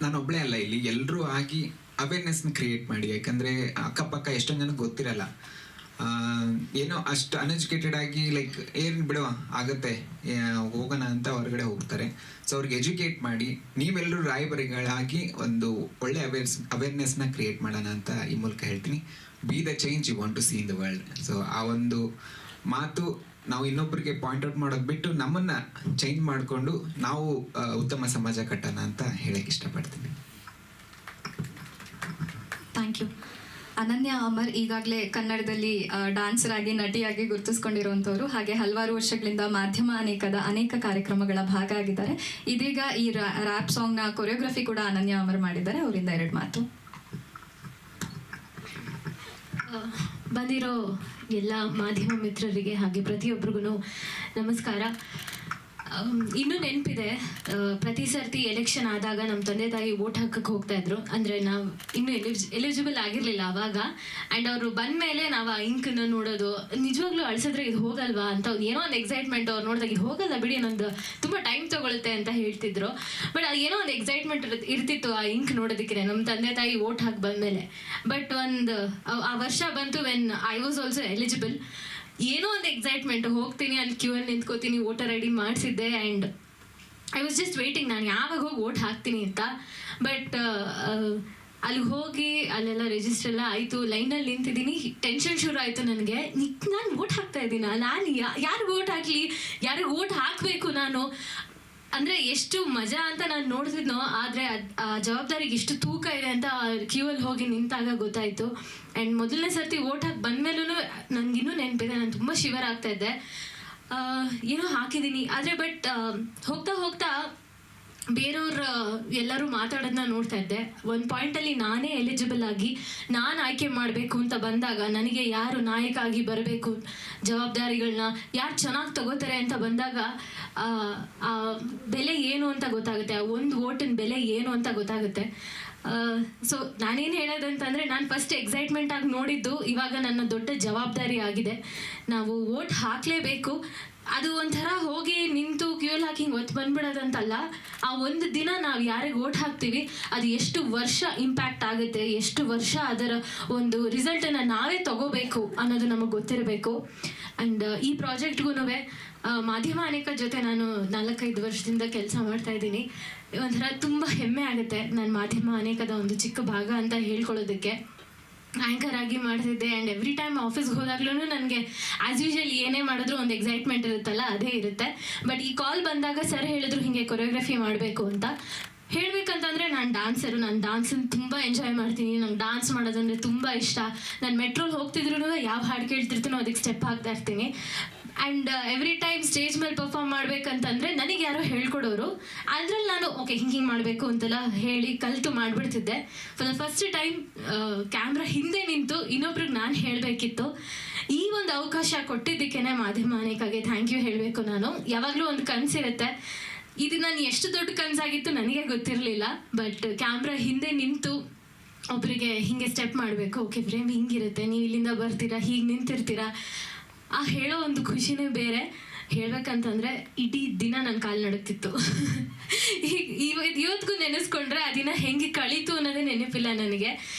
ನಾನೊಬ್ಬಳೇ ಅಲ್ಲ, ಇಲ್ಲಿ ಎಲ್ಲರೂ ಆಗಿ ಅವೇರ್ನೆಸ್ನ ಕ್ರಿಯೇಟ್ ಮಾಡಿ. ಯಾಕಂದರೆ ಅಕ್ಕಪಕ್ಕ ಎಷ್ಟೊಂದು ಜನಕ್ಕೆ ಗೊತ್ತಿರಲ್ಲ, ಏನೋ ಅಷ್ಟು ಅನ್ಎಜುಕೇಟೆಡ್ ಆಗಿ ಲೈಕ್ ಏನು ಬಿಡುವ ಆಗುತ್ತೆ ಹೋಗೋಣ ಅಂತ ಹೊರಗಡೆ ಹೋಗ್ತಾರೆ. ಸೊ ಅವ್ರಿಗೆ ಎಜುಕೇಟ್ ಮಾಡಿ ನೀವೆಲ್ಲರೂ ರಾಯಭಾರಿಗಳಾಗಿ ಒಂದು ಒಳ್ಳೆ ಅವೇರ್ನೆಸ್ನ ಕ್ರಿಯೇಟ್ ಮಾಡೋಣ ಅಂತ ಈ ಮೂಲಕ ಹೇಳ್ತೀನಿ. Be the change you want to see in the world. So ಆ ಒಂದು ಮಾತು ನಾವು ಇನ್ನೊಬ್ಬರಿಗೆ ಪಾಯಿಂಟ್ ಔಟ್ ಮಾಡೋದು ಬಿಟ್ಟು ನಮ್ಮನ್ನ ಚೇಂಜ್ ಮಾಡಿಕೊಂಡು ನಾವು ಉತ್ತಮ ಸಮಾಜ ಕಟ್ಟೋಣ ಅಂತ ಹೇಳಕ್ಕೆ ಇಷ್ಟಪಡ್ತೀನಿ. Thank you. ಅನನ್ಯ ಅಮರ್ ಈಗಾಗಲೇ ಕನ್ನಡದಲ್ಲಿ ಡಾನ್ಸರ್ ಆಗಿ ನಟಿಯಾಗಿ ಗುರುತಿಸ್ಕೊಂಡಿರುವಂಥವ್ರು, ಹಾಗೆ ಹಲವಾರು ವರ್ಷಗಳಿಂದ ಮಾಧ್ಯಮ ಅನೇಕ ಕಾರ್ಯಕ್ರಮಗಳ ಭಾಗ ಆಗಿದ್ದಾರೆ. ಇದೀಗ ಈ ರ್ಯಾಪ್ ಸಾಂಗ್ನ ಕೊರಿಯೋಗ್ರಫಿ ಕೂಡ ಅನನ್ಯ ಅಮರ್ ಮಾಡಿದ್ದಾರೆ. ಅವರಿಂದ 2 ಮಾತು. ಬಂದಿರೋ ಎಲ್ಲ ಮಾಧ್ಯಮ ಮಿತ್ರರಿಗೆ ಹಾಗೆ ಪ್ರತಿಯೊಬ್ಬರಿಗೂ ನಮಸ್ಕಾರ. ಇನ್ನೂ ನೆನಪಿದೆ, ಪ್ರತಿ ಸರ್ತಿ ಎಲೆಕ್ಷನ್ ಆದಾಗ ನಮ್ಮ ತಂದೆ ತಾಯಿ ವೋಟ್ ಹಾಕಕ್ಕೆ ಹೋಗ್ತಾ ಇದ್ರು. ಅಂದರೆ ನಾವು ಇನ್ನೂ ಎಲಿಜಿಬಲ್ ಆಗಿರಲಿಲ್ಲ ಆವಾಗ. ಆ್ಯಂಡ್ ಅವರು ಬಂದ ಮೇಲೆ ನಾವು ಆ ಇಂಕನ್ನು ನೋಡೋದು, ನಿಜವಾಗ್ಲೂ ಅಳಿಸಿದ್ರೆ ಇದು ಹೋಗಲ್ವಾ ಅಂತ ಏನೋ ಒಂದು ಎಕ್ಸೈಟ್ಮೆಂಟ್. ಅವ್ರು ನೋಡಿದಾಗ ಇದು ಹೋಗಲ್ಲ ಬಿಡಿ, ನಂದು ತುಂಬ ಟೈಮ್ ತೊಗೊಳುತ್ತೆ ಅಂತ ಹೇಳ್ತಿದ್ರು. ಬಟ್ ಏನೋ ಒಂದು ಎಕ್ಸೈಟ್ಮೆಂಟ್ ಇರ್ತಿತ್ತು ಆ ಇಂಕ್ ನೋಡೋದಕ್ಕೆ ನಮ್ಮ ತಂದೆ ತಾಯಿ ವೋಟ್ ಹಾಕಿ ಬಂದಮೇಲೆ. ಬಟ್ ಆ ವರ್ಷ ಬಂತು when I was also eligible. ಏನೋ ಒಂದು ಎಕ್ಸೈಟ್ಮೆಂಟ್, ಹೋಗ್ತೀನಿ ಅಲ್ಲಿ ಕ್ಯೂ ಅಲ್ಲಿ ನಿಂತ್ಕೋತೀನಿ, ವೋಟರ್ ಐ ಡಿ ಮಾಡಿಸಿದ್ದೆ. And I was just waiting ನಾನು ಯಾವಾಗ ಹೋಗಿ ವೋಟ್ ಹಾಕ್ತೀನಿ ಅಂತ. ಬಟ್ ಅಲ್ಲಿ ಹೋಗಿ ಅಲ್ಲೆಲ್ಲ ರಿಜಿಸ್ಟರ್ ಎಲ್ಲ ಆಯಿತು, ಲೈನಲ್ಲಿ ನಿಂತಿದ್ದೀನಿ, ಟೆನ್ಷನ್ ಶುರು ಆಯಿತು ನನಗೆ. ನಾನು ವೋಟ್ ಹಾಕ್ತಾ ಇದ್ದೀನ, ನಾನು ಯಾರು ವೋಟ್ ಹಾಕಲಿ, ಯಾರಿಗೆ ವೋಟ್ ಹಾಕಬೇಕು ನಾನು, ಅಂದರೆ ಎಷ್ಟು ಮಜಾ ಅಂತ ನಾನು ನೋಡ್ತಿದ್ನೋ. ಆದರೆ ಆ ಜವಾಬ್ದಾರಿಗೆ ಎಷ್ಟು ತೂಕ ಇದೆ ಅಂತ ಕ್ಯೂ ಅಲ್ಲಿ ಹೋಗಿ ನಿಂತಾಗ ಗೊತ್ತಾಯಿತು. ಆ್ಯಂಡ್ ಮೊದಲನೇ ಸರ್ತಿ ವೋಟ್ ಹಾಕಿ ಬಂದಮೇಲೂ ನನಗಿನ್ನೂ ನೆನಪಿದೆ, ನಾನು ತುಂಬ ಶಿವರ್ ಆಗ್ತಾ ಇದ್ದೆ. ಏನೋ ಹಾಕಿದ್ದೀನಿ, ಆದರೆ ಬಟ್ ಹೋಗ್ತಾ ಹೋಗ್ತಾ ಬೇರೆಯವ್ರು ಎಲ್ಲರೂ ಮಾತಾಡೋದನ್ನ ನೋಡ್ತಾ ಇದ್ದೆ. ಒಂದು ಪಾಯಿಂಟಲ್ಲಿ ನಾನೇ ಎಲಿಜಿಬಲ್ ಆಗಿ ನಾನು ಆಯ್ಕೆ ಮಾಡಬೇಕು ಅಂತ ಬಂದಾಗ, ನನಗೆ ಯಾರು ನಾಯಕ ಆಗಿ ಬರಬೇಕು, ಜವಾಬ್ದಾರಿಗಳನ್ನ ಯಾರು ಚೆನ್ನಾಗಿ ತಗೋತಾರೆ ಅಂತ ಬಂದಾಗ ಆ ಬೆಲೆ ಏನು ಅಂತ ಗೊತ್ತಾಗುತ್ತೆ, ಆ ಒಂದು ವೋಟಿನ ಬೆಲೆ ಏನು ಅಂತ ಗೊತ್ತಾಗುತ್ತೆ. ಸೊ ನಾನೇನು ಹೇಳೋದಂತಂದರೆ, ನಾನು ಫಸ್ಟ್ ಎಕ್ಸೈಟ್ಮೆಂಟ್ ಆಗಿ ನೋಡಿದ್ದು ಇವಾಗ ನನ್ನ ದೊಡ್ಡ ಜವಾಬ್ದಾರಿ ಆಗಿದೆ. ನಾವು ವೋಟ್ ಹಾಕಲೇಬೇಕು. ಅದು ಒಂಥರ ಹೋಗಿ ನಿಂತು ಕ್ಯೂಲ್ ಹಾಕಿ ಹಿಂಗೆ ಒತ್ತು ಬಂದ್ಬಿಡೋದಂತಲ್ಲ. ಆ ಒಂದು ದಿನ ನಾವು ಯಾರಿಗೆ ವೋಟ್ ಹಾಕ್ತೀವಿ ಅದು ಎಷ್ಟು ವರ್ಷ ಇಂಪ್ಯಾಕ್ಟ್ ಆಗುತ್ತೆ, ಎಷ್ಟು ವರ್ಷ ಅದರ ಒಂದು ರಿಸಲ್ಟನ್ನು ನಾವೇ ತಗೋಬೇಕು ಅನ್ನೋದು ನಮಗೆ ಗೊತ್ತಿರಬೇಕು. ಆ್ಯಂಡ್ ಈ ಪ್ರಾಜೆಕ್ಟ್ಗೂ ಮಾಧ್ಯಮ ಜೊತೆ ನಾನು 4-5 ವರ್ಷದಿಂದ ಕೆಲಸ ಮಾಡ್ತಾ ಇದ್ದೀನಿ. ಒಂಥರ ತುಂಬ ಹೆಮ್ಮೆ ಆಗುತ್ತೆ ನಾನು ಮಾಧ್ಯಮ ಒಂದು ಚಿಕ್ಕ ಭಾಗ ಅಂತ ಹೇಳ್ಕೊಳ್ಳೋದಕ್ಕೆ. ಆ್ಯಂಕರ್ ಆಗಿ ಮಾಡ್ತಿದ್ದೆ. ಆ್ಯಂಡ್ ಎವ್ರಿ ಟೈಮ್ ಆಫೀಸ್ಗೆ ಹೋದಾಗ್ಲೂ ನನಗೆ ಆ್ಯಸ್ ಯೂಶುವಲ್ ಏನೇ ಮಾಡಿದ್ರು ಒಂದು ಎಕ್ಸೈಟ್ಮೆಂಟ್ ಇರುತ್ತಲ್ಲ, ಅದೇ ಇರುತ್ತೆ. ಬಟ್ ಈ ಕಾಲ್ ಬಂದಾಗ ಸರ್ ಹೇಳಿದ್ರು ಹಿಂಗೆ ಕೊರಿಯೋಗ್ರಫಿ ಮಾಡಬೇಕು ಅಂತ. ಹೇಳಬೇಕಂತಂದರೆ ನಾನು ಡ್ಯಾನ್ಸರು, ನಾನು ಡ್ಯಾನ್ಸನ್ನು ತುಂಬ ಎಂಜಾಯ್ ಮಾಡ್ತೀನಿ. ನಂಗೆ ಡ್ಯಾನ್ಸ್ ಮಾಡೋದಂದರೆ ತುಂಬ ಇಷ್ಟ. ನಾನು ಮೆಟ್ರೋಲ್ ಹೋಗ್ತಿದ್ರು ಯಾವ ಹಾಡು ಕೇಳ್ತಿರ್ತೀನೋ ಅದಕ್ಕೆ ಸ್ಟೆಪ್ ಹಾಕ್ತಾ ಇರ್ತೀನಿ. ಆ್ಯಂಡ್ ಎವ್ರಿ ಟೈಮ್ ಸ್ಟೇಜ್ ಮೇಲೆ ಪರ್ಫಾರ್ಮ್ ಮಾಡ್ಬೇಕಂತಂದರೆ ನನಗೆ ಯಾರೋ ಹೇಳ್ಕೊಡೋರು. ಅದ್ರಲ್ಲಿ ನಾನು ಓಕೆ ಹಿಂಗೆ ಮಾಡಬೇಕು ಅಂತೆಲ್ಲ ಹೇಳಿ ಕಲಿತು ಮಾಡಿಬಿಡ್ತಿದ್ದೆ. For the first time camera ಹಿಂದೆ ನಿಂತು ಇನ್ನೊಬ್ರಿಗೆ ನಾನು ಹೇಳಬೇಕಿತ್ತು. ಈ ಒಂದು ಅವಕಾಶ ಕೊಟ್ಟಿದ್ದಕ್ಕೇ ಮಾಧ್ಯಮ ಅನೇಕಾಗೆ ಥ್ಯಾಂಕ್ ಯು ಹೇಳಬೇಕು. ನಾನು ಯಾವಾಗಲೂ ಒಂದು ಕನಸಿರುತ್ತೆ, ಇದು ನಾನು ಎಷ್ಟು ದೊಡ್ಡ ಕನಸಾಗಿತ್ತು ನನಗೆ ಗೊತ್ತಿರಲಿಲ್ಲ. ಬಟ್ ಕ್ಯಾಮ್ರಾ ಹಿಂದೆ ನಿಂತು ಒಬ್ಬರಿಗೆ ಹೀಗೆ ಸ್ಟೆಪ್ ಮಾಡಬೇಕು, ಓಕೆ ಫ್ರೇಮ್ ಹಿಂಗಿರುತ್ತೆ, ನೀವು ಇಲ್ಲಿಂದ ಬರ್ತೀರಾ, ಹೀಗೆ ನಿಂತಿರ್ತೀರಾ, ಆ ಹೇಳೋ ಒಂದು ಖುಷಿನೇ ಬೇರೆ. ಹೇಳ್ಬೇಕಂತಂದರೆ ಇಡೀ ದಿನ ನನ್ನ ಕಾಲು ನಡುತ್ತಿತ್ತು. ಇವತ್ತಿಗೂ ನೆನೆಸ್ಕೊಂಡ್ರೆ ಆ ದಿನ ಹೆಂಗೆ ಕಳೀತು ಅನ್ನೋದೇ ನೆನಪಿಲ್ಲ ನನಗೆ.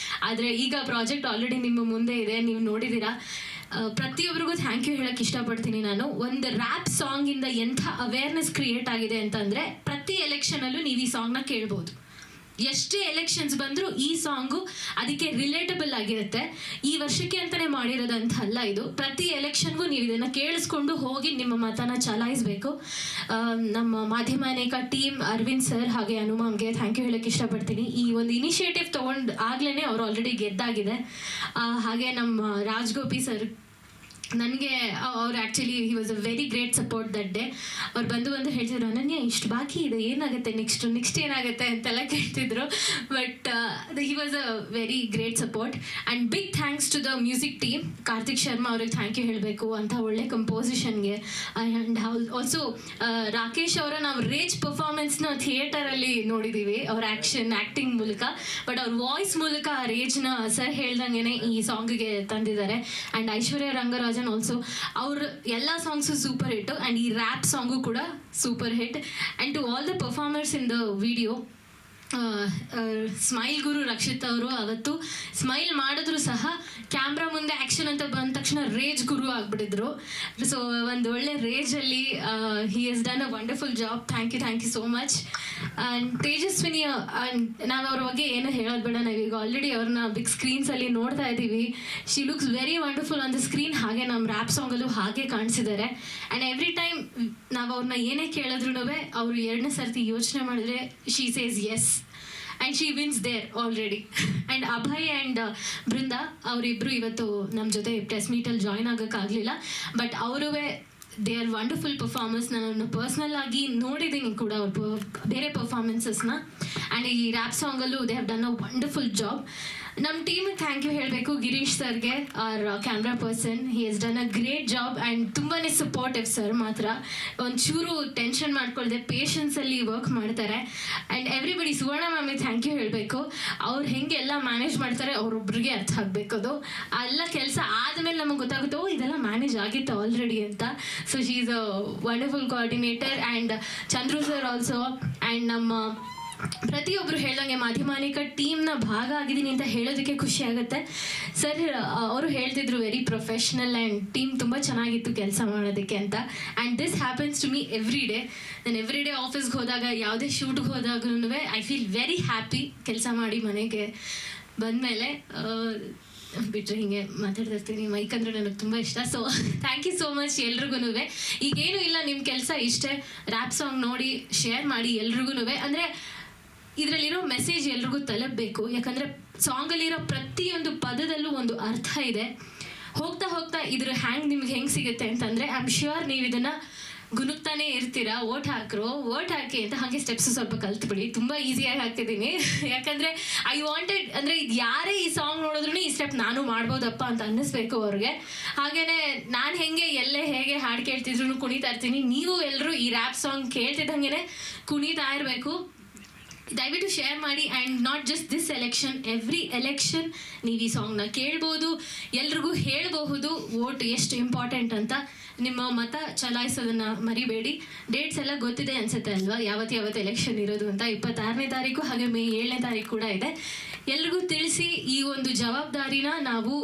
ಆದರೆ ಈಗ ಪ್ರಾಜೆಕ್ಟ್ ಆಲ್ರೆಡಿ ನಿಮ್ಮ ಮುಂದೆ ಇದೆ, ನೀವು ನೋಡಿದ್ದೀರಾ. ಪ್ರತಿಯೊಬ್ಬರಿಗೂ ಥ್ಯಾಂಕ್ ಯು ಹೇಳಕ್ಕೆ ಇಷ್ಟಪಡ್ತೀನಿ ನಾನು. ಒಂದು ರ್ಯಾಪ್ ಸಾಂಗಿಂದ ಎಂಥ ಅವೇರ್ನೆಸ್ ಕ್ರಿಯೇಟ್ ಆಗಿದೆ ಅಂತಂದರೆ, ಪ್ರತಿ ಎಲೆಕ್ಷನಲ್ಲೂ ನೀವು ಈ ಸಾಂಗ್ನ ಕೇಳ್ಬೋದು. ಎಷ್ಟೇ ಎಲೆಕ್ಷನ್ಸ್ ಬಂದರೂ ಈ ಸಾಂಗು ಅದಕ್ಕೆ ರಿಲೇಟಬಲ್ ಆಗಿರುತ್ತೆ. ಈ ವರ್ಷಕ್ಕೆ ಅಂತಲೇ ಮಾಡಿರೋದಂತ ಅಲ್ಲ ಇದು. ಪ್ರತಿ ಎಲೆಕ್ಷನ್ಗೂ ನೀವು ಇದನ್ನು ಕೇಳಿಸ್ಕೊಂಡು ಹೋಗಿ ನಿಮ್ಮ ಮತನ ಚಲಾಯಿಸಬೇಕು. ನಮ್ಮ ಮಾಧ್ಯಮ ಟೀಮ್ ಅರವಿಂದ್ ಸರ್ ಹಾಗೆ ಹನುಮಾನ್ಗೆ ಥ್ಯಾಂಕ್ ಯು ಹೇಳೋಕ್ಕೆ ಇಷ್ಟಪಡ್ತೀನಿ. ಈ ಒಂದು ಇನಿಷಿಯೇಟಿವ್ ತೊಗೊಂಡು ಆಗ್ಲೇ ಅವರು ಆಲ್ರೆಡಿ ಗೆದ್ದಾಗಿದೆ. ಹಾಗೆ ನಮ್ಮ ರಾಜ್ಗೋಪಿ ಸರ್, ನನಗೆ ಅವ್ರು actually he was a very great support that day. ಅವ್ರು ಬಂದು ಹೇಳ್ತಿದ್ರು, ಅನನ್ಯ ಇಷ್ಟು ಬಾಕಿ ಇದೆ, ಏನಾಗುತ್ತೆ ನೆಕ್ಸ್ಟ್ ಏನಾಗುತ್ತೆ ಅಂತೆಲ್ಲ ಕೇಳ್ತಿದ್ರು. But he was a very great support. And big thanks to the music team. Karthik Sharma ಅವ್ರಿಗೆ ಥ್ಯಾಂಕ್ ಯು ಹೇಳಬೇಕು ಅಂತ ಒಳ್ಳೆ ಕಂಪೋಸಿಷನ್ಗೆ. ಆ್ಯಂಡ್ ಆಲ್ಸೋ ರಾಕೇಶ್ ಅವರ ನಾವು ರೇಜ್ ಪರ್ಫಾರ್ಮೆನ್ಸ್ನ ಥಿಯೇಟರಲ್ಲಿ ನೋಡಿದ್ದೀವಿ, ಅವ್ರ ಆ್ಯಕ್ಟಿಂಗ್ ಮೂಲಕ. ಬಟ್ ಅವ್ರ ವಾಯ್ಸ್ ಮೂಲಕ ಆ ರೇಜ್ನ ಸರ್ ಹೇಳ್ದಂಗೆ ಈ ಸಾಂಗಿಗೆ ತಂದಿದ್ದಾರೆ. ಆ್ಯಂಡ್ ಐಶ್ವರ್ಯ ರಂಗರಾಜನ್ ಆಲ್ಸೋ, ಅವ್ರ ಎಲ್ಲ ಸಾಂಗ್ಸು ಸೂಪರ್ ಹಿಟ್. ಆ್ಯಂಡ್ ಈ ರ್ಯಾಪ್ ಸಾಂಗು ಕೂಡ super hit. And to all the performers in the video, smile Guru Rakshit ಅವರು ಅವತ್ತು ಸ್ಮೈಲ್ ಮಾಡಿದ್ರು ಸಹ ಕ್ಯಾಮ್ರಾ ಮುಂದೆ ಆ್ಯಕ್ಷನ್ ಅಂತ ಬಂದ ತಕ್ಷಣ ರೇಜ್ ಗುರು ಆಗಿಬಿಟ್ಟಿದ್ರು. ಸೊ ಒಂದು ಒಳ್ಳೆ ರೇಜಲ್ಲಿ he has done a wonderful job. Thank you so much. And Tejaswini, ನಾವು ಅವ್ರ ಬಗ್ಗೆ ಏನು ಹೇಳೋದು ಬೇಡ, ನಾವೀಗ ಆಲ್ರೆಡಿ ಅವ್ರನ್ನ ಬಿಗ್ ಸ್ಕ್ರೀನ್ಸಲ್ಲಿ ನೋಡ್ತಾ ಇದ್ದೀವಿ. She looks very wonderful on the screen. ಹಾಗೆ ನಮ್ಮ ರ್ಯಾಪ್ ಸಾಂಗಲ್ಲೂ ಹಾಗೆ ಕಾಣಿಸಿದ್ದಾರೆ. ಆ್ಯಂಡ್ ಎವ್ರಿ ಟೈಮ್ ನಾವು ಅವ್ರನ್ನ ಏನೇ ಕೇಳಿದ್ರು ಅವರು ಎರಡನೇ ಸರ್ತಿ ಯೋಚನೆ ಮಾಡಿದ್ರೆ she says yes and she wins there already. And Abhay and Brinda ಅವರಿಬ್ಬರು ಇವತ್ತು ನಮ್ಮ ಜೊತೆ ಪ್ರೆಸ್ ಮೀಟಲ್ಲಿ ಜಾಯ್ನ್ ಆಗೋಕ್ಕಾಗಲಿಲ್ಲ, ಬಟ್ ಅವರೂ ದೇ ಆರ್ ವಂಡರ್ಫುಲ್ ಪರ್ಫಾರ್ಮೆನ್ಸ್. ನಾನು ಪರ್ಸ್ನಲ್ ಆಗಿ ನೋಡಿದ್ದೀನಿ ಕೂಡ ಅವ್ರ ಬೇರೆ ಪರ್ಫಾರ್ಮೆನ್ಸಸ್ನ. ಆ್ಯಂಡ್ ಈ ರ್ಯಾಪ್ ಸಾಂಗಲ್ಲೂ they have done a wonderful job. ನಮ್ಮ ಟೀಮಿಗೆ ಥ್ಯಾಂಕ್ ಯು ಹೇಳಬೇಕು, ಗಿರೀಶ್ ಸರ್ಗೆ, R camera person. He has done a great job and ತುಂಬಾ ಸಪೋರ್ಟಿವ್ ಸರ್. ಮಾತ್ರ ಒಂಚೂರು ಟೆನ್ಷನ್ ಮಾಡ್ಕೊಳ್ದೆ ಪೇಷನ್ಸಲ್ಲಿ ವರ್ಕ್ ಮಾಡ್ತಾರೆ. ಆ್ಯಂಡ್ ಎವ್ರಿಬಡಿ, ಸುವರ್ಣ ಮ್ಯಾಮಿಗೆ ಥ್ಯಾಂಕ್ ಯು ಹೇಳಬೇಕು. ಅವ್ರು ಹೆಂಗೆ ಎಲ್ಲ ಮ್ಯಾನೇಜ್ ಮಾಡ್ತಾರೆ ಅವ್ರೊಬ್ರಿಗೆ ಅರ್ಥ ಆಗಬೇಕು. ಅದು ಎಲ್ಲ ಕೆಲಸ ಆದಮೇಲೆ ನಮಗೆ ಗೊತ್ತಾಗುತ್ತೆ, ಓ ಇದೆಲ್ಲ ಮ್ಯಾನೇಜ್ ಆಗಿತ್ತು ಆಲ್ರೆಡಿ ಅಂತ. So she is a wonderful coordinator. And Chandru sir also. And ನಮ್ಮ ಪ್ರತಿಯೊಬ್ಬರು ಹೇಳ್ದಂಗೆ ಮಾಧ್ಯಮಾನಿಕ ಟೀಮ್ನ ಭಾಗ ಆಗಿದ್ದೀನಿ ಅಂತ ಹೇಳೋದಕ್ಕೆ ಖುಷಿ ಆಗುತ್ತೆ. ಸರ್ ಅವರು ಹೇಳ್ತಿದ್ರು ವೆರಿ ಪ್ರೊಫೆಷ್ನಲ್ ಆ್ಯಂಡ್ ಟೀಮ್ ತುಂಬ ಚೆನ್ನಾಗಿತ್ತು ಕೆಲಸ ಮಾಡೋದಕ್ಕೆ ಅಂತ. And this happens to me every day. ನಾನು ಎವ್ರಿ ಡೇ ಆಫೀಸ್ಗೆ ಹೋದಾಗ, ಯಾವುದೇ ಶೂಟ್ಗೆ ಹೋದಾಗೂ ಐ ಫೀಲ್ ವೆರಿ ಹ್ಯಾಪಿ ಕೆಲಸ ಮಾಡಿ ಮನೆಗೆ ಬಂದಮೇಲೆ. ಬಿಟ್ಟರೆ ಹೀಗೆ ಮಾತಾಡ್ತಾ ಇರ್ತೀನಿ, ಮೈಕ್ ಅಂದರೆ ನನಗೆ ತುಂಬ ಇಷ್ಟ. So thank you so much ಎಲ್ರಿಗೂ. ಈಗೇನು ಇಲ್ಲ, ನಿಮ್ಮ ಕೆಲಸ ಇಷ್ಟೇ, ರ್ಯಾಪ್ ಸಾಂಗ್ ನೋಡಿ ಶೇರ್ ಮಾಡಿ ಎಲ್ರಿಗೂ. ಅಂದರೆ ಇದರಲ್ಲಿರೋ ಮೆಸೇಜ್ ಎಲ್ರಿಗೂ ತಲುಪಬೇಕು. ಯಾಕಂದರೆ ಸಾಂಗಲ್ಲಿರೋ ಪ್ರತಿಯೊಂದು ಪದದಲ್ಲೂ ಒಂದು ಅರ್ಥ ಇದೆ. ಹೋಗ್ತಾ ಹೋಗ್ತಾ ಇದ್ರ ನಿಮ್ಗೆ ಹೆಂಗೆ ಸಿಗುತ್ತೆ ಅಂತಂದರೆ, ಐ ಆಮ್ ಶ್ಯೂರ್ ನೀವು ಇದನ್ನು ಗುನುಕ್ತಾನೆ ಇರ್ತೀರಾ, ಓಟ್ ಹಾಕಿ ಅಂತ. ಹಾಗೆ ಸ್ಟೆಪ್ಸ್ ಸ್ವಲ್ಪ ಕಲ್ತ್ಬಿಡಿ, ತುಂಬ ಈಸಿಯಾಗಿ ಹಾಕ್ತಿದ್ದೀನಿ. ಯಾಕಂದರೆ ಐ ವಾಂಟೆಡ್, ಅಂದರೆ ಇದು ಯಾರೇ ಈ ಸಾಂಗ್ ನೋಡಿದ್ರು ಈ ಸ್ಟೆಪ್ ನಾನು ಮಾಡ್ಬೋದಪ್ಪ ಅಂತ ಅನ್ನಿಸ್ಬೇಕು ಅವ್ರಿಗೆ. ಹಾಗೆಯೇ ನಾನು ಹೆಂಗೆ ಎಲ್ಲೇ ಹೇಗೆ ಹಾಡು ಕೇಳ್ತಿದ್ರು ಕುಣಿತಾ ಇರ್ತೀನಿ, ನೀವು ಎಲ್ಲರೂ ಈ ರ್ಯಾಪ್ ಸಾಂಗ್ ಕೇಳ್ತಿದ್ದಂಗೆ ಕುಣಿತಾ ಇರಬೇಕು. ದಯವಿಟ್ಟು ಶೇರ್ ಮಾಡಿ. And not just this election, every election ನೀವು ಈ ಸಾಂಗ್ನ ಕೇಳ್ಬೋದು, ಎಲ್ರಿಗೂ ಹೇಳಬಹುದು ವೋಟ್ ಎಷ್ಟು ಇಂಪಾರ್ಟೆಂಟ್ ಅಂತ. ನಿಮ್ಮ ಮತ ಚಲಾಯಿಸೋದನ್ನು ಮರಿಬೇಡಿ. ಡೇಟ್ಸ್ ಎಲ್ಲ ಗೊತ್ತಿದೆ ಅನ್ಸುತ್ತೆ ಅಲ್ವಾ, ಯಾವತ್ತು ಎಲೆಕ್ಷನ್ ಇರೋದು ಅಂತ. 26ನೇ ತಾರೀಕು ಹಾಗೆ ಮೇ 7ನೇ ತಾರೀಕು ಕೂಡ ಇದೆ. ಎಲ್ರಿಗೂ ತಿಳಿಸಿ ಈ ಒಂದು ಜವಾಬ್ದಾರಿನ ನಾವು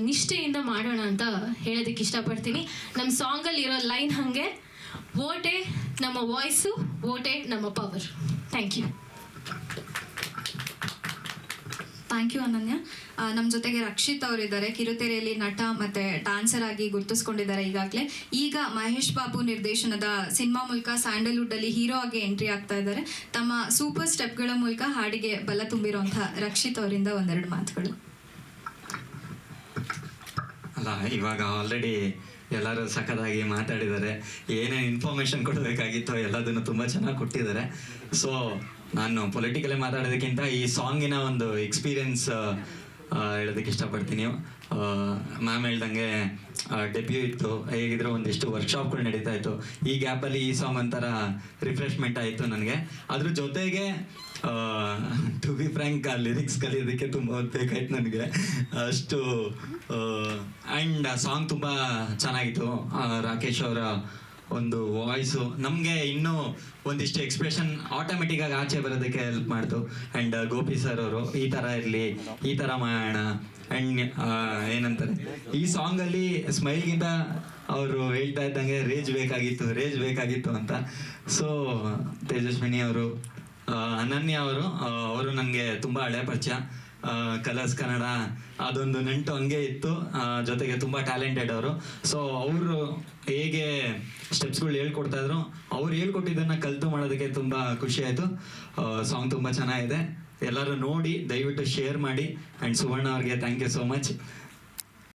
ನಿಷ್ಠೆಯಿಂದ ಮಾಡೋಣ ಅಂತ ಹೇಳೋದಕ್ಕೆ ಇಷ್ಟಪಡ್ತೀನಿ. ನಮ್ಮ ಸಾಂಗಲ್ಲಿ ಇರೋ ಲೈನ್ ಹಾಗೆ, ವೋಟೇ ನಮ್ಮ ವಾಯ್ಸು, ವೋಟೇ ನಮ್ಮ power. Thank you. Thank you Ananya. ನಮ್ಮ ಜೊತೆಗೆ ರಕ್ಷಿತ್ ಅವರಿದ್ದಾರೆ, ಕಿರುತೆರೆಯಲ್ಲಿ ನಟ ಮತ್ತು ಡ್ಯಾನ್ಸರ್ ಆಗಿ ಗುರುತಿಸ್ಕೊಂಡಿದ್ದಾರೆ ಈಗಾಗಲೇ. ಈಗ ಮಹೇಶ್ ಬಾಬು ನಿರ್ದೇಶನದ ಸಿನಿಮಾ ಮೂಲಕ ಸ್ಯಾಂಡಲ್ವುಡ್ಡಲ್ಲಿ ಹೀರೋ ಆಗಿ ಎಂಟ್ರಿ ಆಗ್ತಾ ಇದ್ದಾರೆ. ತಮ್ಮ ಸೂಪರ್ ಸ್ಟೆಪ್ಗಳ ಮೂಲಕ ಹಾಡಿಗೆ ಬಲ ತುಂಬಿರುವಂಥ ರಕ್ಷಿತ್ ಅವರಿಂದ ಒಂದೆರಡು ಮಾತುಗಳು. ಅಲ್ಲ, ಇವಾಗ ಆಲ್ರೆಡಿ ಎಲ್ಲರೂ ಸಖತ್ತಾಗಿ ಮಾತಾಡಿದ್ದಾರೆ. ಏನೇನು ಇನ್ಫಾರ್ಮೇಷನ್ ಕೊಡಬೇಕಾಗಿತ್ತೋ ಎಲ್ಲದನ್ನು ತುಂಬ ಚೆನ್ನಾಗಿ ಕೊಟ್ಟಿದ್ದಾರೆ. ಸೊ ನಾನು ಪೊಲಿಟಿಕಲ್ಲೇ ಮಾತಾಡೋದಕ್ಕಿಂತ ಈ ಸಾಂಗಿನ ಒಂದು ಎಕ್ಸ್ಪೀರಿಯನ್ಸ್ ಹೇಳೋದಕ್ಕೆ ಇಷ್ಟಪಡ್ತೀನಿ. ಮ್ಯಾಮ್ ಹೇಳ್ದಂಗೆ ಡೆಬ್ಯೂ ಇತ್ತು, ಹೇಗಿದ್ರು ಒಂದಿಷ್ಟು ವರ್ಕ್ಶಾಪ್ಗಳು ನಡೀತಾ ಇತ್ತು. ಈ ಗ್ಯಾಪಲ್ಲಿ ಈ ಸಾಂಗ್ ಒಂಥರ ರಿಫ್ರೆಶ್ಮೆಂಟ್ ಆಯಿತು ನನಗೆ. ಅದ್ರ ಜೊತೆಗೆ ಟು ಬಿ ಫ್ರ್ಯಾಂಕ್ ಆ ಲಿರಿಕ್ಸ್ ಕಲಿಯೋದಕ್ಕೆ ತುಂಬ ಹೊತ್ಬೇಕಾಯ್ತು ನನಗೆ ಅಷ್ಟು. ಆ್ಯಂಡ್ ಆ ಸಾಂಗ್ ತುಂಬ ಚೆನ್ನಾಗಿತ್ತು. ರಾಕೇಶ್ ಅವರ ಒಂದು ವಾಯ್ಸು ನಮಗೆ ಇನ್ನೂ ಒಂದಿಷ್ಟು ಎಕ್ಸ್ಪ್ರೆಷನ್ ಆಟೋಮೆಟಿಕ್ಕಾಗಿ ಆಚೆ ಬರೋದಕ್ಕೆ ಹೆಲ್ಪ್ ಮಾಡ್ತು. ಆ್ಯಂಡ್ ಗೋಪಿ ಸರ್ ಅವರು ಈ ಥರ ಇರಲಿ, ಈ ಥರ ಮಾಡೋಣ. ಆ್ಯಂಡ್ ಏನಂತಾರೆ, ಈ ಸಾಂಗಲ್ಲಿ ಸ್ಮೈಲ್ಗಿಂತ ಅವರು ಹೇಳ್ತಾ ಇದ್ದಂಗೆ ರೇಜ್ ಬೇಕಾಗಿತ್ತು ಅಂತ. ಸೊ ತೇಜಸ್ವಿನಿ ಅವರು, ಅನನ್ಯ ಅವರು ನನಗೆ ತುಂಬ ಹಳೆ ಪರಿಚಯ. ಕಲರ್ಸ್ ಕನ್ನಡ ಅದೊಂದು ನಂಟು ಹಂಗೆ ಇತ್ತು. ಜೊತೆಗೆ ತುಂಬ ಟ್ಯಾಲೆಂಟೆಡ್ ಅವರು. ಸೊ ಅವರು ಹೇಗೆ ಸ್ಟೆಪ್ಸ್ಗಳು ಹೇಳ್ಕೊಡ್ತಾ ಇದ್ರು, ಅವ್ರು ಹೇಳ್ಕೊಟ್ಟಿದ್ದನ್ನು ಕಲಿತು ಮಾಡೋದಕ್ಕೆ ತುಂಬ ಖುಷಿ ಆಯಿತು. ಸಾಂಗ್ ತುಂಬ ಚೆನ್ನಾಗಿದೆ, ಎಲ್ಲರೂ ನೋಡಿ ದಯವಿಟ್ಟು ಶೇರ್ ಮಾಡಿ. ಆ್ಯಂಡ್ ಸುವರ್ಣ ಅವ್ರಿಗೆ ಥ್ಯಾಂಕ್ ಯು ಸೋ ಮಚ್.